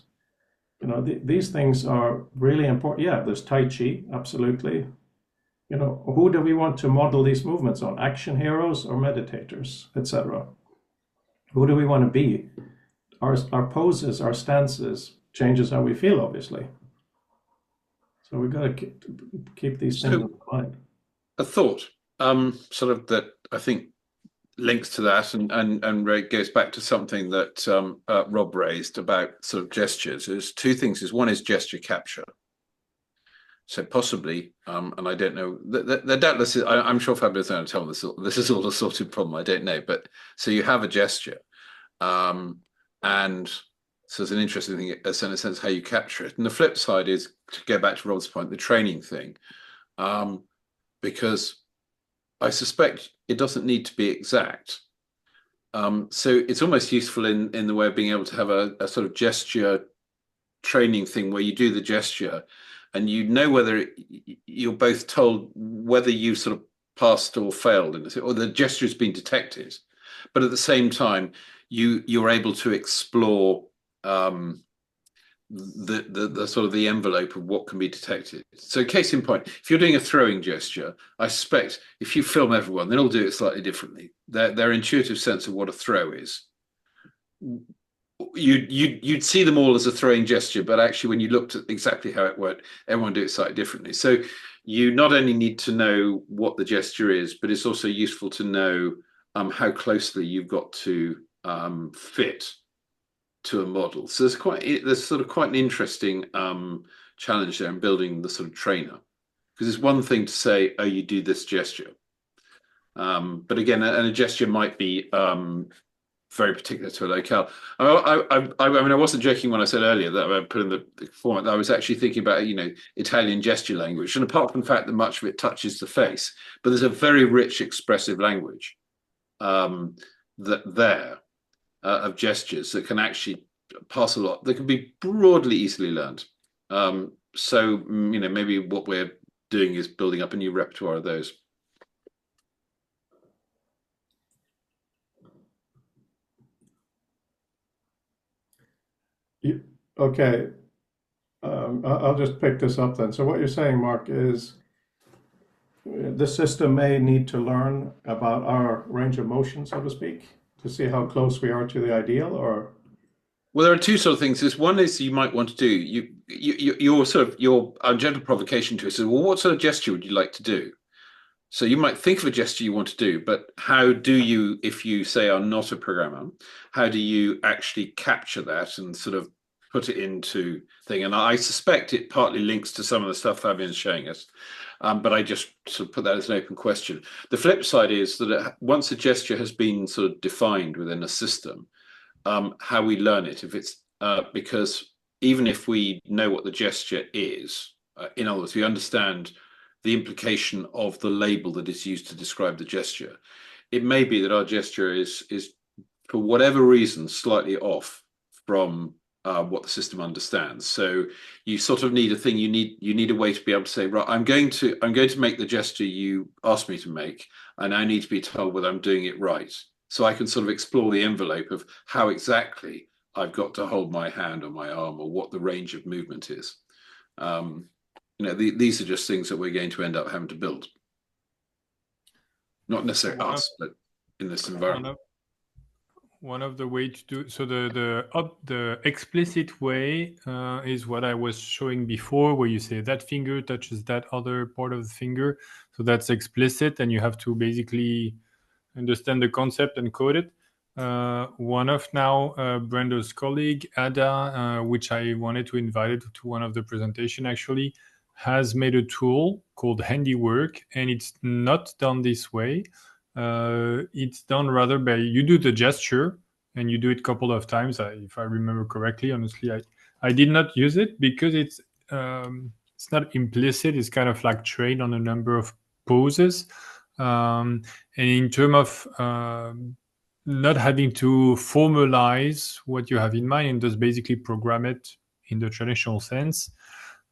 You know, these things are really important. Yeah, there's Tai Chi, absolutely. You know, who do we want to model these movements on? Action heroes or meditators, etc. Who do we want to be? Our poses, our stances changes how we feel, obviously. So we've got to keep these things in mind. A thought, sort of that I think links to that and goes back to something that Rob raised about sort of gestures. There's two things. One is gesture capture. So possibly, and I don't know, the doubtless, I'm sure Fabio's going to tell me this is all a sorted problem, I don't know. But so you have a gesture, and so it's an interesting thing, in a sense, how you capture it. And the flip side is, to go back to Rob's point, the training thing, because I suspect it doesn't need to be exact. So it's almost useful in the way of being able to have a sort of gesture training thing where you do the gesture and you know whether you're both told whether you sort of passed or failed, or the gesture has been detected. But at the same time, you're able to explore the sort of the envelope of what can be detected. So case in point, if you're doing a throwing gesture, I suspect if you film everyone, they'll all do it slightly differently. Their intuitive sense of what a throw is, you'd see them all as a throwing gesture, but actually when you looked at exactly how it worked, everyone do it slightly differently. So you not only need to know what the gesture is, but it's also useful to know how closely you've got to fit to a model. So there's sort of quite an interesting challenge there in building the sort of trainer, because it's one thing to say, oh, you do this gesture, but again, and a gesture might be very particular to a locale. I mean, I wasn't joking when I said earlier that I put in the format that I was actually thinking about, you know, Italian gesture language, and apart from the fact that much of it touches the face, but there's a very rich expressive language of gestures that can actually pass a lot, that can be broadly easily learned. So, you know, maybe what we're doing is building up a new repertoire of those. Okay, I'll just pick this up then. So what you're saying, Mark, is the system may need to learn about our range of motion, so to speak, to see how close we are to the ideal, or? Well, there are two sort of things. This one is you might want to do, your sort of, your gentle provocation to us is, well, what sort of gesture would you like to do? So you might think of a gesture you want to do, but how do you, if you say are not a programmer, how do you actually capture that and sort of put it into thing? And I suspect it partly links to some of the stuff Fabian's showing us, but I just sort of put that as an open question. The flip side is that once a gesture has been sort of defined within a system, how we learn it, if it's because even if we know what the gesture is, in other words, we understand the implication of the label that is used to describe the gesture, it may be that our gesture is for whatever reason slightly off from what the system understands. So you sort of need a thing. You need a way to be able to say, right, I'm going to make the gesture you asked me to make, and I need to be told whether I'm doing it right. So I can sort of explore the envelope of how exactly I've got to hold my hand or my arm, or what the range of movement is. These are just things that we're going to end up having to build. Not necessarily us, but in this environment. One of the way to do so the explicit way is what I was showing before, where you say that finger touches that other part of the finger. So that's explicit, and you have to basically understand the concept and code it. One of now Brando's colleague, Ada, which I wanted to invite to one of the presentation actually, has made a tool called Handiwork, and it's not done this way. It's done rather by you do the gesture and you do it a couple of times. If I remember correctly, honestly, I did not use it because it's not implicit. It's kind of like trained on a number of poses. And in terms of not having to formalize what you have in mind and just basically program it in the traditional sense.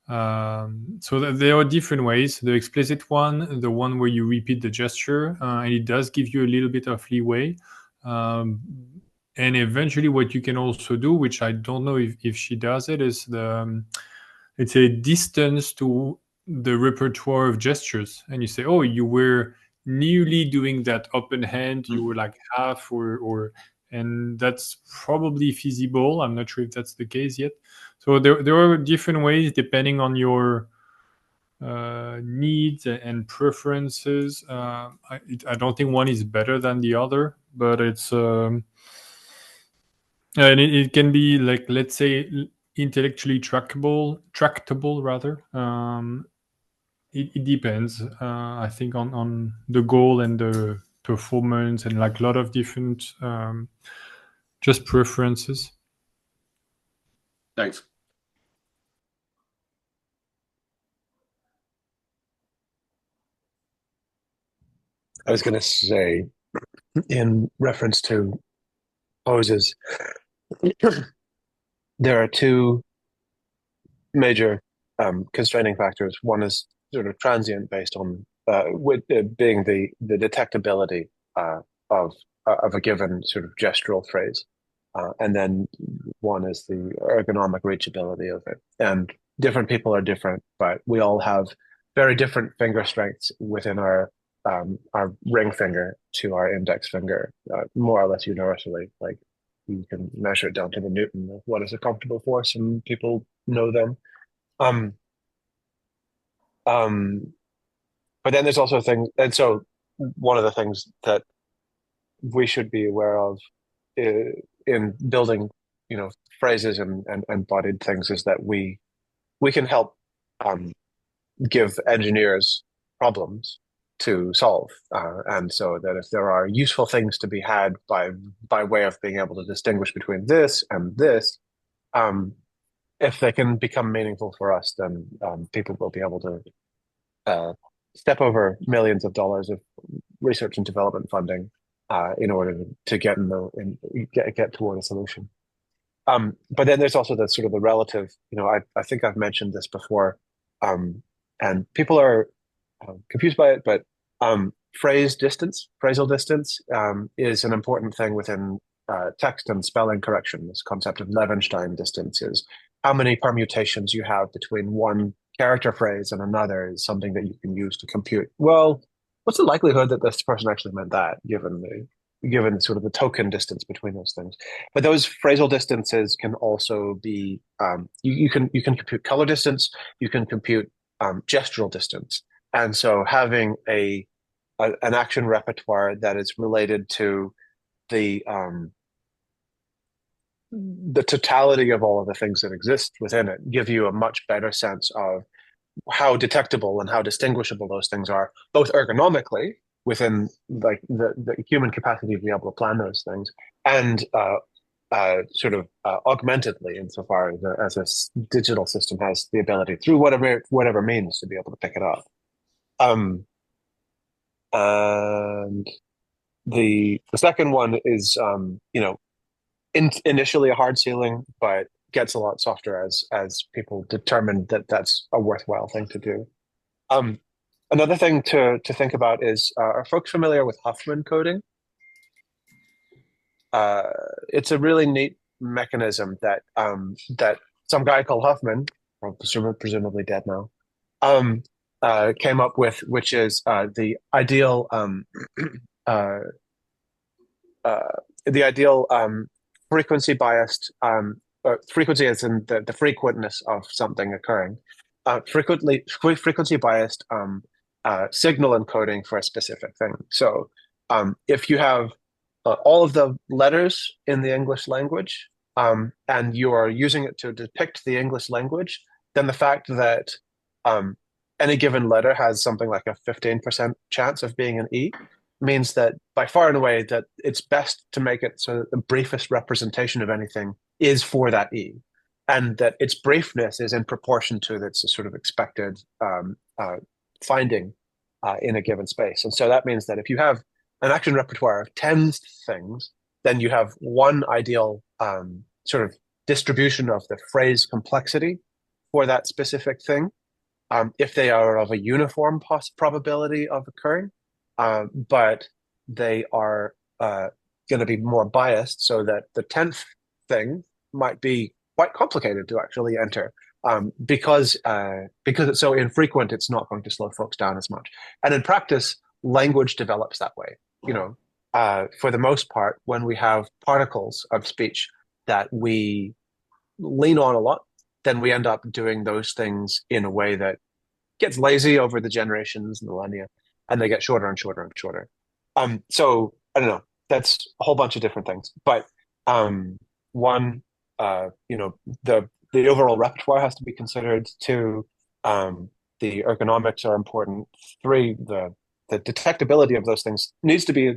So there are different ways. The explicit one, the one where you repeat the gesture, and it does give you a little bit of leeway. And eventually what you can also do, which I don't know if she does it, is it's a distance to the repertoire of gestures. And you say, oh, you were nearly doing that open hand, you were like half and that's probably feasible. I'm not sure if that's the case yet. So there are different ways depending on your needs and preferences. I don't think one is better than the other, but it's and it can be like, let's say, intellectually tractable rather. It depends, I think, on the goal and the performance and like a lot of different just preferences. Thanks. I was going to say, in reference to poses, there are two major constraining factors. One is sort of transient, based on with being the detectability of a given sort of gestural phrase, and then one is the ergonomic reachability of it. And different people are different, but we all have very different finger strengths within our ring finger to our index finger, more or less universally. Like, you can measure it down to the Newton of what is a comfortable force, and people know them. But then there's also things, and so one of the things that we should be aware of in building, phrases and embodied things is that we can help give engineers problems to solve, and so that if there are useful things to be had by way of being able to distinguish between this and this, if they can become meaningful for us, then people will be able to step over millions of dollars of research and development funding in order to get toward a solution. But then there's also the sort of the relative. I think I've mentioned this before, and people are confused by it, but phrasal distance is an important thing within text and spelling correction. This concept of Levenshtein distance is how many permutations you have between one character phrase and another is something that you can use to compute, well, what's the likelihood that this person actually meant that, given sort of the token distance between those things. But those phrasal distances can also be, you can compute color distance, you can compute gestural distance. And so having an action repertoire that is related to the totality of all of the things that exist within it give you a much better sense of how detectable and how distinguishable those things are, both ergonomically within like the human capacity to be able to plan those things, and sort of augmentedly insofar as a digital system has the ability through whatever means to be able to pick it up. And the second one is initially a hard ceiling, but gets a lot softer as people determine that that's a worthwhile thing to do. Another thing to think about is, are folks familiar with Huffman coding? It's a really neat mechanism that some guy called Huffman, presumably dead now, came up with, which is uh, the ideal frequency biased frequency as in the frequentness of something occurring, frequency biased signal encoding for a specific thing. So if you have all of the letters in the English language and you are using it to depict the English language, then the fact that any given letter has something like a 15% chance of being an E means that by far and away that it's best to make it so that the briefest representation of anything is for that E, and that its briefness is in proportion to its sort of expected finding in a given space. And so that means that if you have an action repertoire of 10 things, then you have one ideal sort of distribution of the phrase complexity for that specific thing, if they are of a uniform probability of occurring, but they are going to be more biased, so that the 10th thing might be quite complicated to actually enter, because it's so infrequent, it's not going to slow folks down as much. And in practice, language develops that way. You know, for the most part, when we have particles of speech that we lean on a lot, then we end up doing those things in a way that gets lazy over the generations, millennia, and they get shorter and shorter and shorter. So I don't know. That's a whole bunch of different things. But one, you know, the overall repertoire has to be considered. Two, the ergonomics are important. Three, the detectability of those things needs to be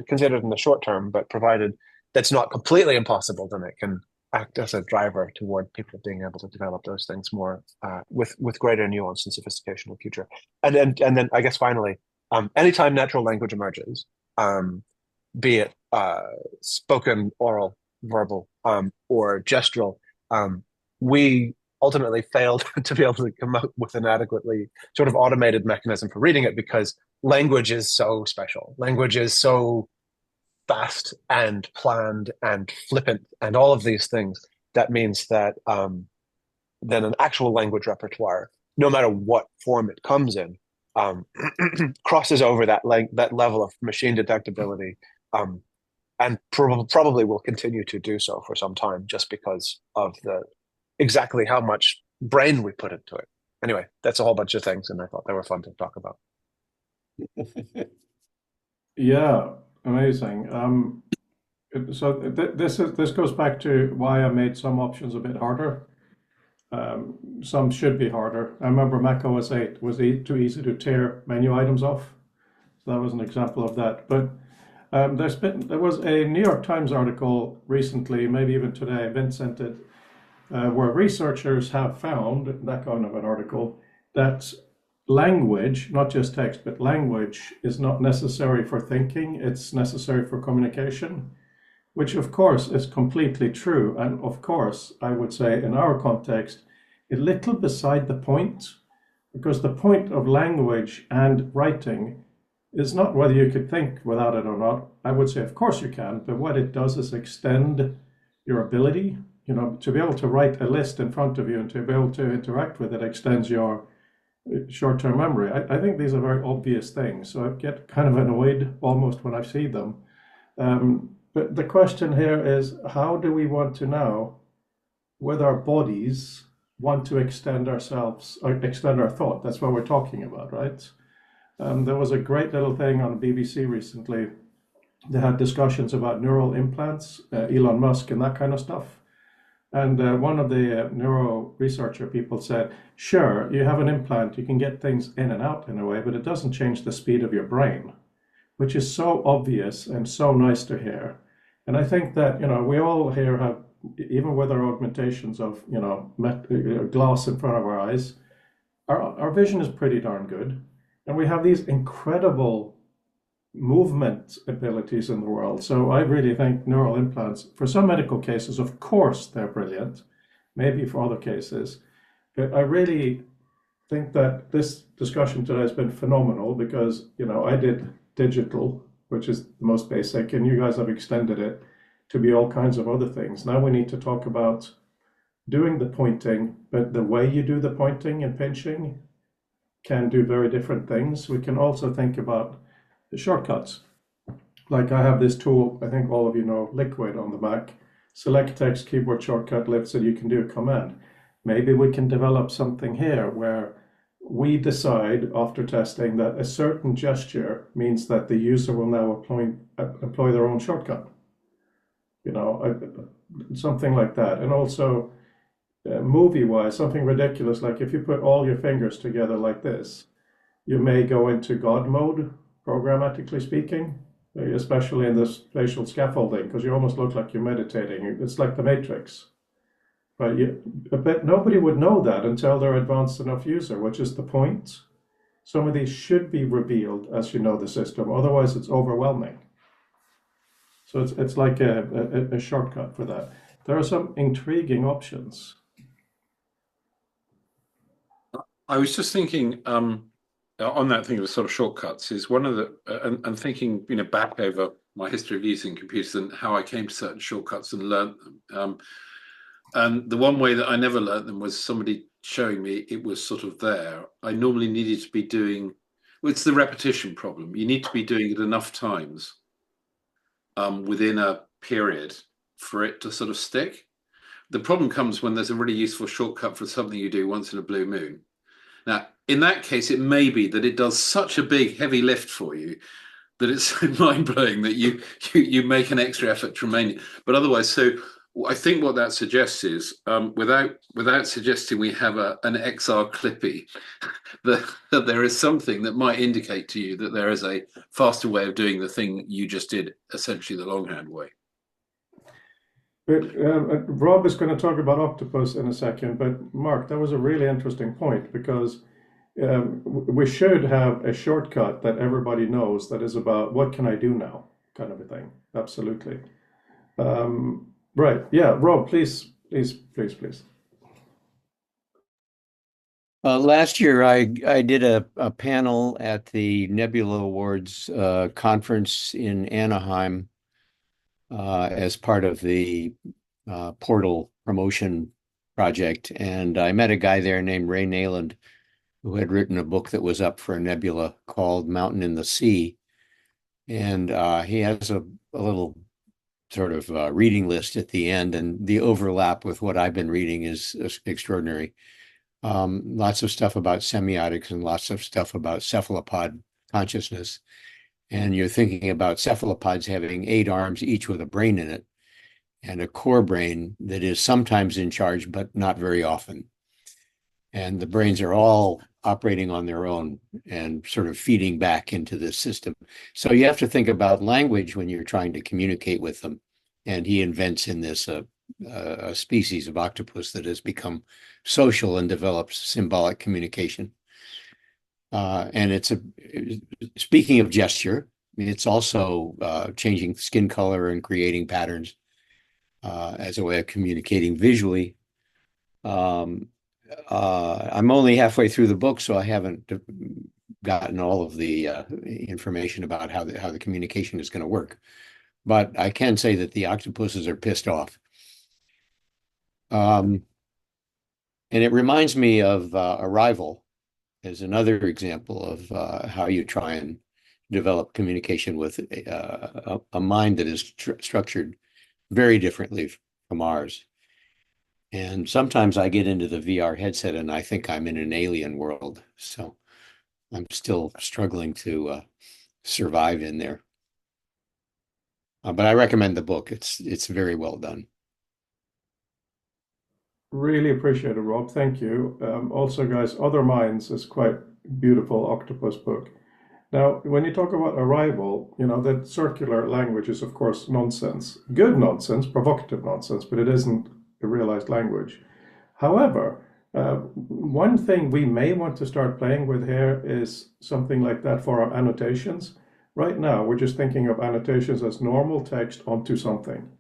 considered in the short term, but provided that's not completely impossible, then it can act as a driver toward people being able to develop those things more with greater nuance and sophistication in the future. And then I guess finally, anytime natural language emerges, be it spoken, oral, verbal, or gestural, we ultimately failed to be able to come up with an adequately sort of automated mechanism for reading it, because language is so special. Language is so fast and planned and flippant and all of these things. That means that then an actual language repertoire, no matter what form it comes in, crosses over that level of machine detectability, and probably will continue to do so for some time, just because of exactly how much brain we put into it. Anyway, that's a whole bunch of things, and I thought they were fun to talk about. Yeah, amazing. So this goes back to why I made some options a bit harder. Some should be harder. I remember Mac OS 8 was too easy to tear menu items off. So that was an example of that. But there was a New York Times article recently, maybe even today, Vint sent it, where researchers have found, that kind of an article, that language, not just text, but language is not necessary for thinking, it's necessary for communication, which of course is completely true. And of course, I would say in our context, a little beside the point, because the point of language and writing is not whether you could think without it or not. I would say, of course you can, but what it does is extend your ability, you know, to be able to write a list in front of you and to be able to interact with it extends your short-term memory. I think these are very obvious things, so I get kind of annoyed almost when I see them. But the question here is, how do we want to now, with our bodies, want to extend ourselves, or extend our thought? That's what we're talking about, right? There was a great little thing on BBC recently. They had discussions about neural implants, Elon Musk and that kind of stuff. And one of the neuro researcher people said, sure, you have an implant, you can get things in and out in a way, but it doesn't change the speed of your brain, which is so obvious and so nice to hear. And I think that, you know, we all here have, even with our augmentations of, you know, glass in front of our eyes, our vision is pretty darn good. And we have these incredible movement abilities in the world. So I really think neural implants, for some medical cases, of course, they're brilliant, maybe for other cases. But I really think that this discussion today has been phenomenal because, you know, I did digital, which is the most basic, and you guys have extended it to be all kinds of other things. Now we need to talk about doing the pointing, but the way you do the pointing and pinching can do very different things. We can also think about the shortcuts. Like I have this tool, I think all of you know, Liquid on the Mac. Select text, keyboard shortcut lifts, and you can do a command. Maybe we can develop something here where we decide after testing that a certain gesture means that the user will now employ their own shortcut. Something like that. And also movie-wise, something ridiculous, like if you put all your fingers together like this, you may go into God mode, programmatically speaking, especially in this facial scaffolding, because you almost look like you're meditating. It's like the Matrix. But nobody would know that until they're advanced enough user, which is the point. Some of these should be revealed as you know the system, otherwise it's overwhelming. So it's like a shortcut for that. There are some intriguing options. I was just thinking on that thing of sort of shortcuts is one of the and thinking back over my history of using computers and how I came to certain shortcuts and learned them. And the one way that I never learnt them was somebody showing me it was sort of there. I normally needed to be doing, it's the repetition problem. You need to be doing it enough times within a period for it to sort of stick. The problem comes when there's a really useful shortcut for something you do once in a blue moon. Now, in that case, it may be that it does such a big, heavy lift for you that it's so mind-blowing that you make an extra effort to remain. But otherwise, so I think what that suggests is, without suggesting we have an XR Clippy, that there is something that might indicate to you that there is a faster way of doing the thing you just did, essentially the longhand way. But Rob is going to talk about Octopus in a second, but Mark, that was a really interesting point, because we should have a shortcut that everybody knows that is about what can I do now, kind of a thing. Absolutely. Right. Yeah. Rob, please. Last year, I did a panel at the Nebula Awards conference in Anaheim as part of the Portal promotion project. And I met a guy there named Ray Nayland, who had written a book that was up for Nebula called Mountain in the Sea. And he has a little sort of reading list at the end, and the overlap with what I've been reading is extraordinary. Lots of stuff about semiotics and lots of stuff about cephalopod consciousness. And you're thinking about cephalopods having 8 arms, each with a brain in it, and a core brain that is sometimes in charge, but not very often. And the brains are all operating on their own and sort of feeding back into the system. So you have to think about language when you're trying to communicate with them. And he invents in this a species of octopus that has become social and develops symbolic communication. And speaking of gesture, it's also changing skin color and creating patterns as a way of communicating visually. I'm only halfway through the book, so I haven't gotten all of the information about how the communication is going to work. But I can say that the octopuses are pissed off. And it reminds me of Arrival as another example of how you try and develop communication with a mind that is structured very differently from ours. And sometimes I get into the VR headset and I think I'm in an alien world. So I'm still struggling to survive in there. But I recommend the book. It's very well done. Really appreciate it, Rob. Thank you. Also, guys, Other Minds is quite beautiful octopus book. Now, when you talk about Arrival, that circular language is, of course, nonsense. Good nonsense, provocative nonsense, but it isn't a realized language. However, one thing we may want to start playing with here is something like that for our annotations. Right now, we're just thinking of annotations as normal text onto something.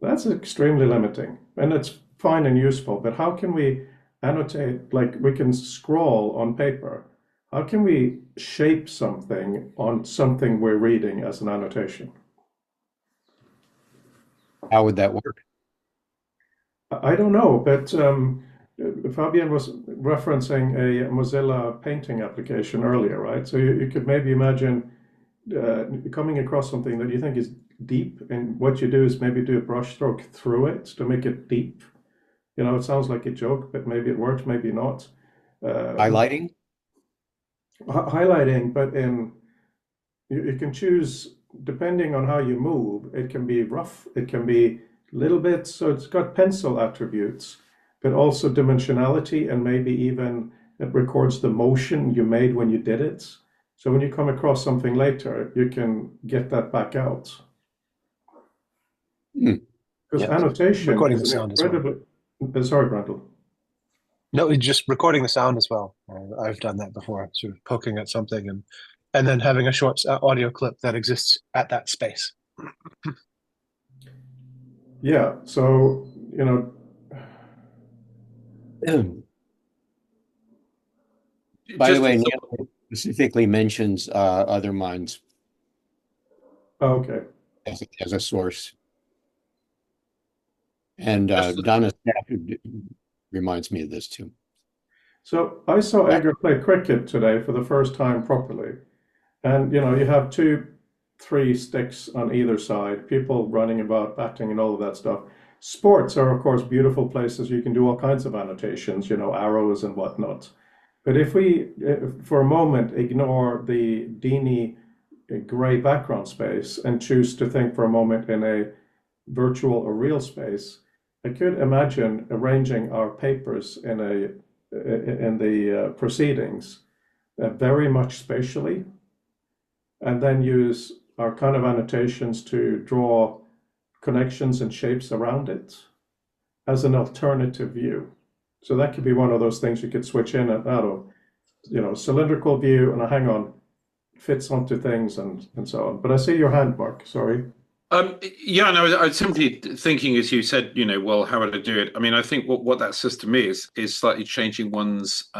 That's extremely limiting, and it's fine and useful, but how can we annotate, like we can scroll on paper? How can we shape something on something we're reading as an annotation? How would that work? I don't know, but Fabian was referencing a Mozilla painting application earlier, right? So you could maybe imagine coming across something that you think is deep, and what you do is maybe do a brushstroke through it to make it deep. You know, it sounds like a joke, but maybe it works, maybe not. Highlighting? Highlighting, but you can choose depending on how you move. It can be rough, it can be little bit, so it's got pencil attributes, but also dimensionality, and maybe even it records the motion you made when you did it. So when you come across something later, you can get that back out. Because Yeah. annotation Recording is the an sound as well. incredibly. Sorry, Brandel. No, it's just recording the sound as well. I've done that before, sort of poking at something and then having a short audio clip that exists at that space. Yeah, so you know, By the Just- way, Neil specifically mentions other minds okay. as a source. And Just- Donna Stafford reminds me of this too. So I saw Edgar play cricket today for the first time properly. And you know, you have 2-3 sticks on either side, people running about, batting, and all of that stuff. Sports are, of course, beautiful places. You can do all kinds of annotations, you know, arrows and whatnot. But if we, for a moment, ignore the Dini gray background space and choose to think for a moment in a virtual or real space, I could imagine arranging our papers in the proceedings very much spatially, and then use our kind of annotations to draw connections and shapes around it as an alternative view. So that could be one of those things you could switch in and out of, you know, cylindrical view and a hang on, fits onto things and so on. But I see your hand, Mark, sorry. Yeah, no, I was simply thinking, as you said, you know, well, how would I do it? I mean, I think what that system is slightly changing one's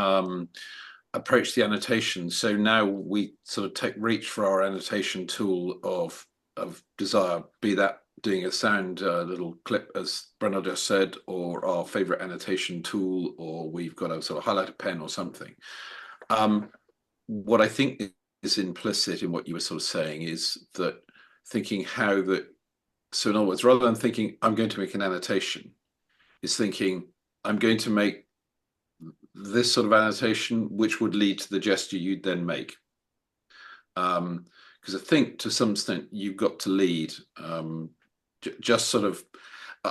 approach to the annotation. So now we sort of take reach for our annotation tool of desire, be that doing a sound little clip, as Brendel just said, or our favorite annotation tool, or we've got a sort of highlighter pen or something. What I think is implicit in what you were sort of saying is that thinking how that, so in other words, rather than thinking I'm going to make an annotation, is thinking I'm going to make this sort of annotation, which would lead to the gesture you'd then make. Because I think to some extent you've got to lead, just sort of,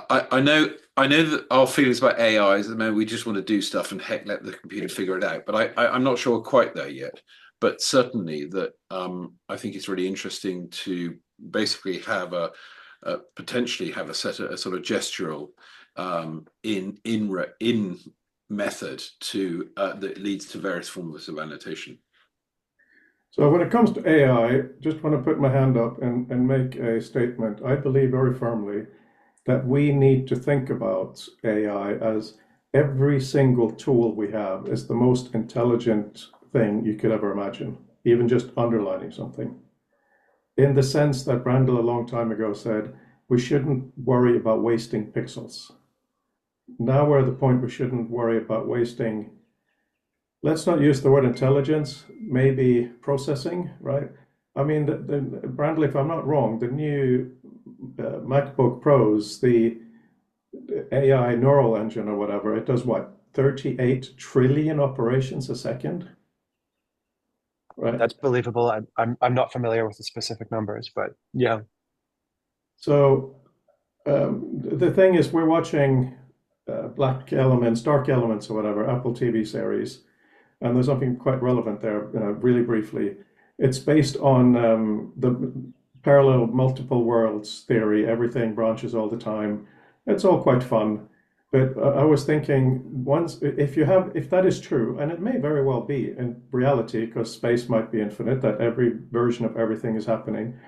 I know that our feelings about AI is at the moment we just want to do stuff and heck, let the computer figure it out. But I'm not sure we're quite there yet. But certainly that I think it's really interesting to basically have potentially have a sort of gestural in method to that leads to various forms of annotation. So when it comes to AI, just want to put my hand up and make a statement. I believe very firmly that we need to think about AI as every single tool we have is the most intelligent thing you could ever imagine, even just underlining something. In the sense that Brandel a long time ago said, we shouldn't worry about wasting pixels. Now we're at the point we shouldn't worry about wasting, let's not use the word intelligence, maybe processing, right? I mean, Brandel, if I'm not wrong, the new MacBook Pros, the AI neural engine or whatever, it does what, 38 trillion operations a second? Right. That's believable. I'm not familiar with the specific numbers, but yeah. So the thing is, we're watching Black Elements, Dark Elements, or whatever, Apple TV series, and there's something quite relevant there, really briefly. It's based on the parallel multiple worlds theory. Everything branches all the time. It's all quite fun. But I was thinking, if that is true, and it may very well be in reality, because space might be infinite, that every version of everything is happening,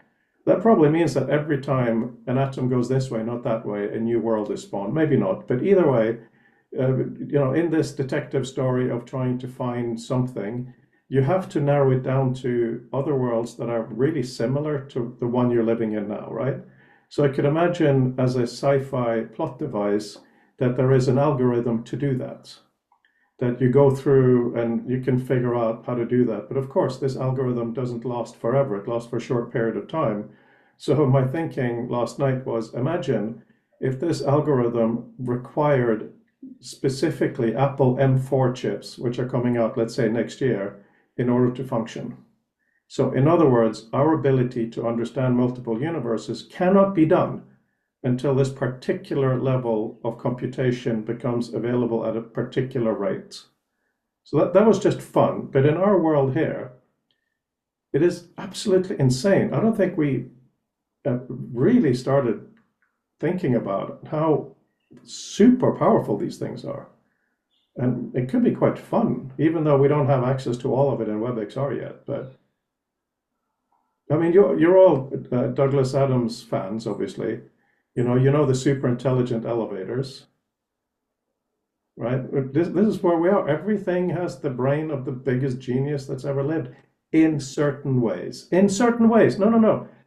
that probably means that every time an atom goes this way, not that way, a new world is spawned. Maybe not, but either way, you know, in this detective story of trying to find something, you have to narrow it down to other worlds that are really similar to the one you're living in now, right? So I could imagine as a sci-fi plot device that there is an algorithm to do that. that you go through and you can figure out how to do that. But of course, this algorithm doesn't last forever. It lasts for a short period of time. So my thinking last night was, imagine if this algorithm required specifically Apple M4 chips, which are coming out, let's say, next year, in order to function. So in other words, our ability to understand multiple universes cannot be done until this particular level of computation becomes available at a particular rate. So that was just fun. But in our world here, it is absolutely insane. I don't think we really started thinking about how super powerful these things are. And it could be quite fun, even though we don't have access to all of it in WebXR yet. But I mean, you're all Douglas Adams fans, obviously. You know the super intelligent elevators, right? This is where we are. Everything has the brain of the biggest genius that's ever lived in certain ways. In certain ways. No.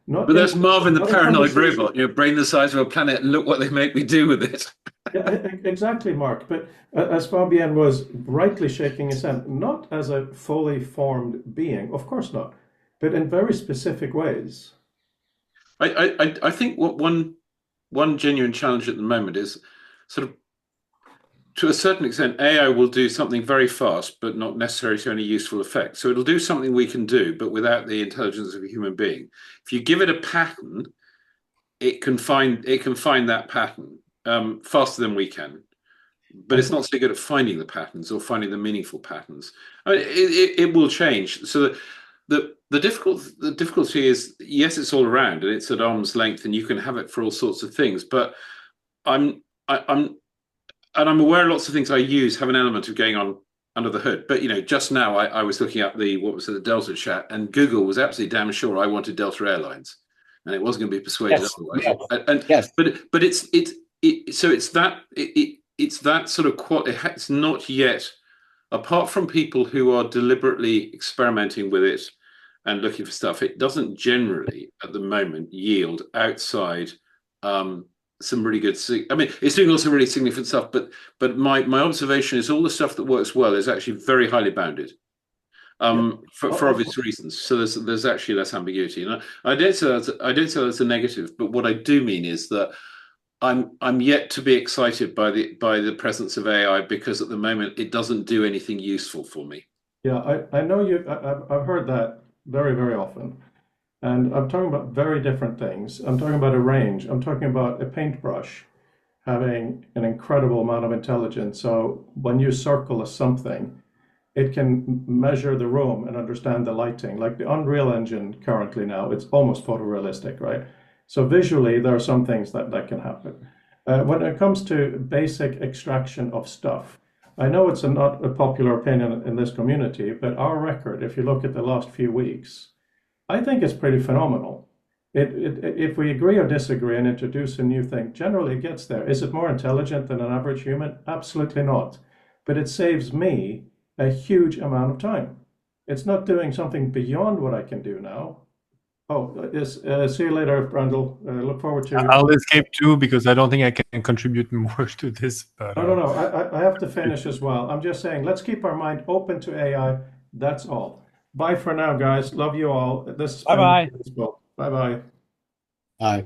Not But that's Marvin the not in paranoid conversation. robot, brain the size of a planet, and look what they make me do with it. Yeah, exactly, Mark. But as Fabian was rightly shaking his hand, not as a fully formed being, of course not, but in very specific ways. I think what one genuine challenge at the moment is sort of, to a certain extent, AI will do something very fast, but not necessarily to any useful effect. So it'll do something we can do, but without the intelligence of a human being. If you give it a pattern, it can find that pattern faster than we can. But it's not so good at finding the patterns or finding the meaningful patterns. I mean, it will change. So the difficulty is, yes, it's all around and it's at arm's length, and you can have it for all sorts of things. But I'm aware lots of things I use have an element of going on under the hood. But just now I was looking up the Delta chat, and Google was absolutely damn sure I wanted Delta Airlines, and it wasn't going to be persuaded otherwise. Yes. But it's that sort of it's not yet, apart from people who are deliberately experimenting with it and looking for stuff, it doesn't generally at the moment yield outside some really good. I mean, it's doing also really significant stuff, but my observation is all the stuff that works well is actually very highly bounded, for obvious reasons. So there's actually less ambiguity, and I don't say that's a negative. But what I do mean is that I'm yet to be excited by the presence of AI, because at the moment it doesn't do anything useful for me. Yeah, I know I've heard that very, very often. And I'm talking about very different things. I'm talking about a range. I'm talking about a paintbrush having an incredible amount of intelligence. So when you circle a something, it can measure the room and understand the lighting. Like the Unreal Engine currently now, it's almost photorealistic, right? So visually, there are some things that can happen. When it comes to basic extraction of stuff, I know it's not a popular opinion in this community, but our record, if you look at the last few weeks, I think it's pretty phenomenal. If we agree or disagree and introduce a new thing, generally it gets there. Is it more intelligent than an average human? Absolutely not. But it saves me a huge amount of time. It's not doing something beyond what I can do now. Oh, yes. See you later, Brandel. Look forward to. I'll escape too, because I don't think I can contribute more to this. But, No. I have to finish as well. I'm just saying, let's keep our mind open to AI. That's all. Bye for now, guys. Love you all. Bye-bye. Bye-bye. Bye.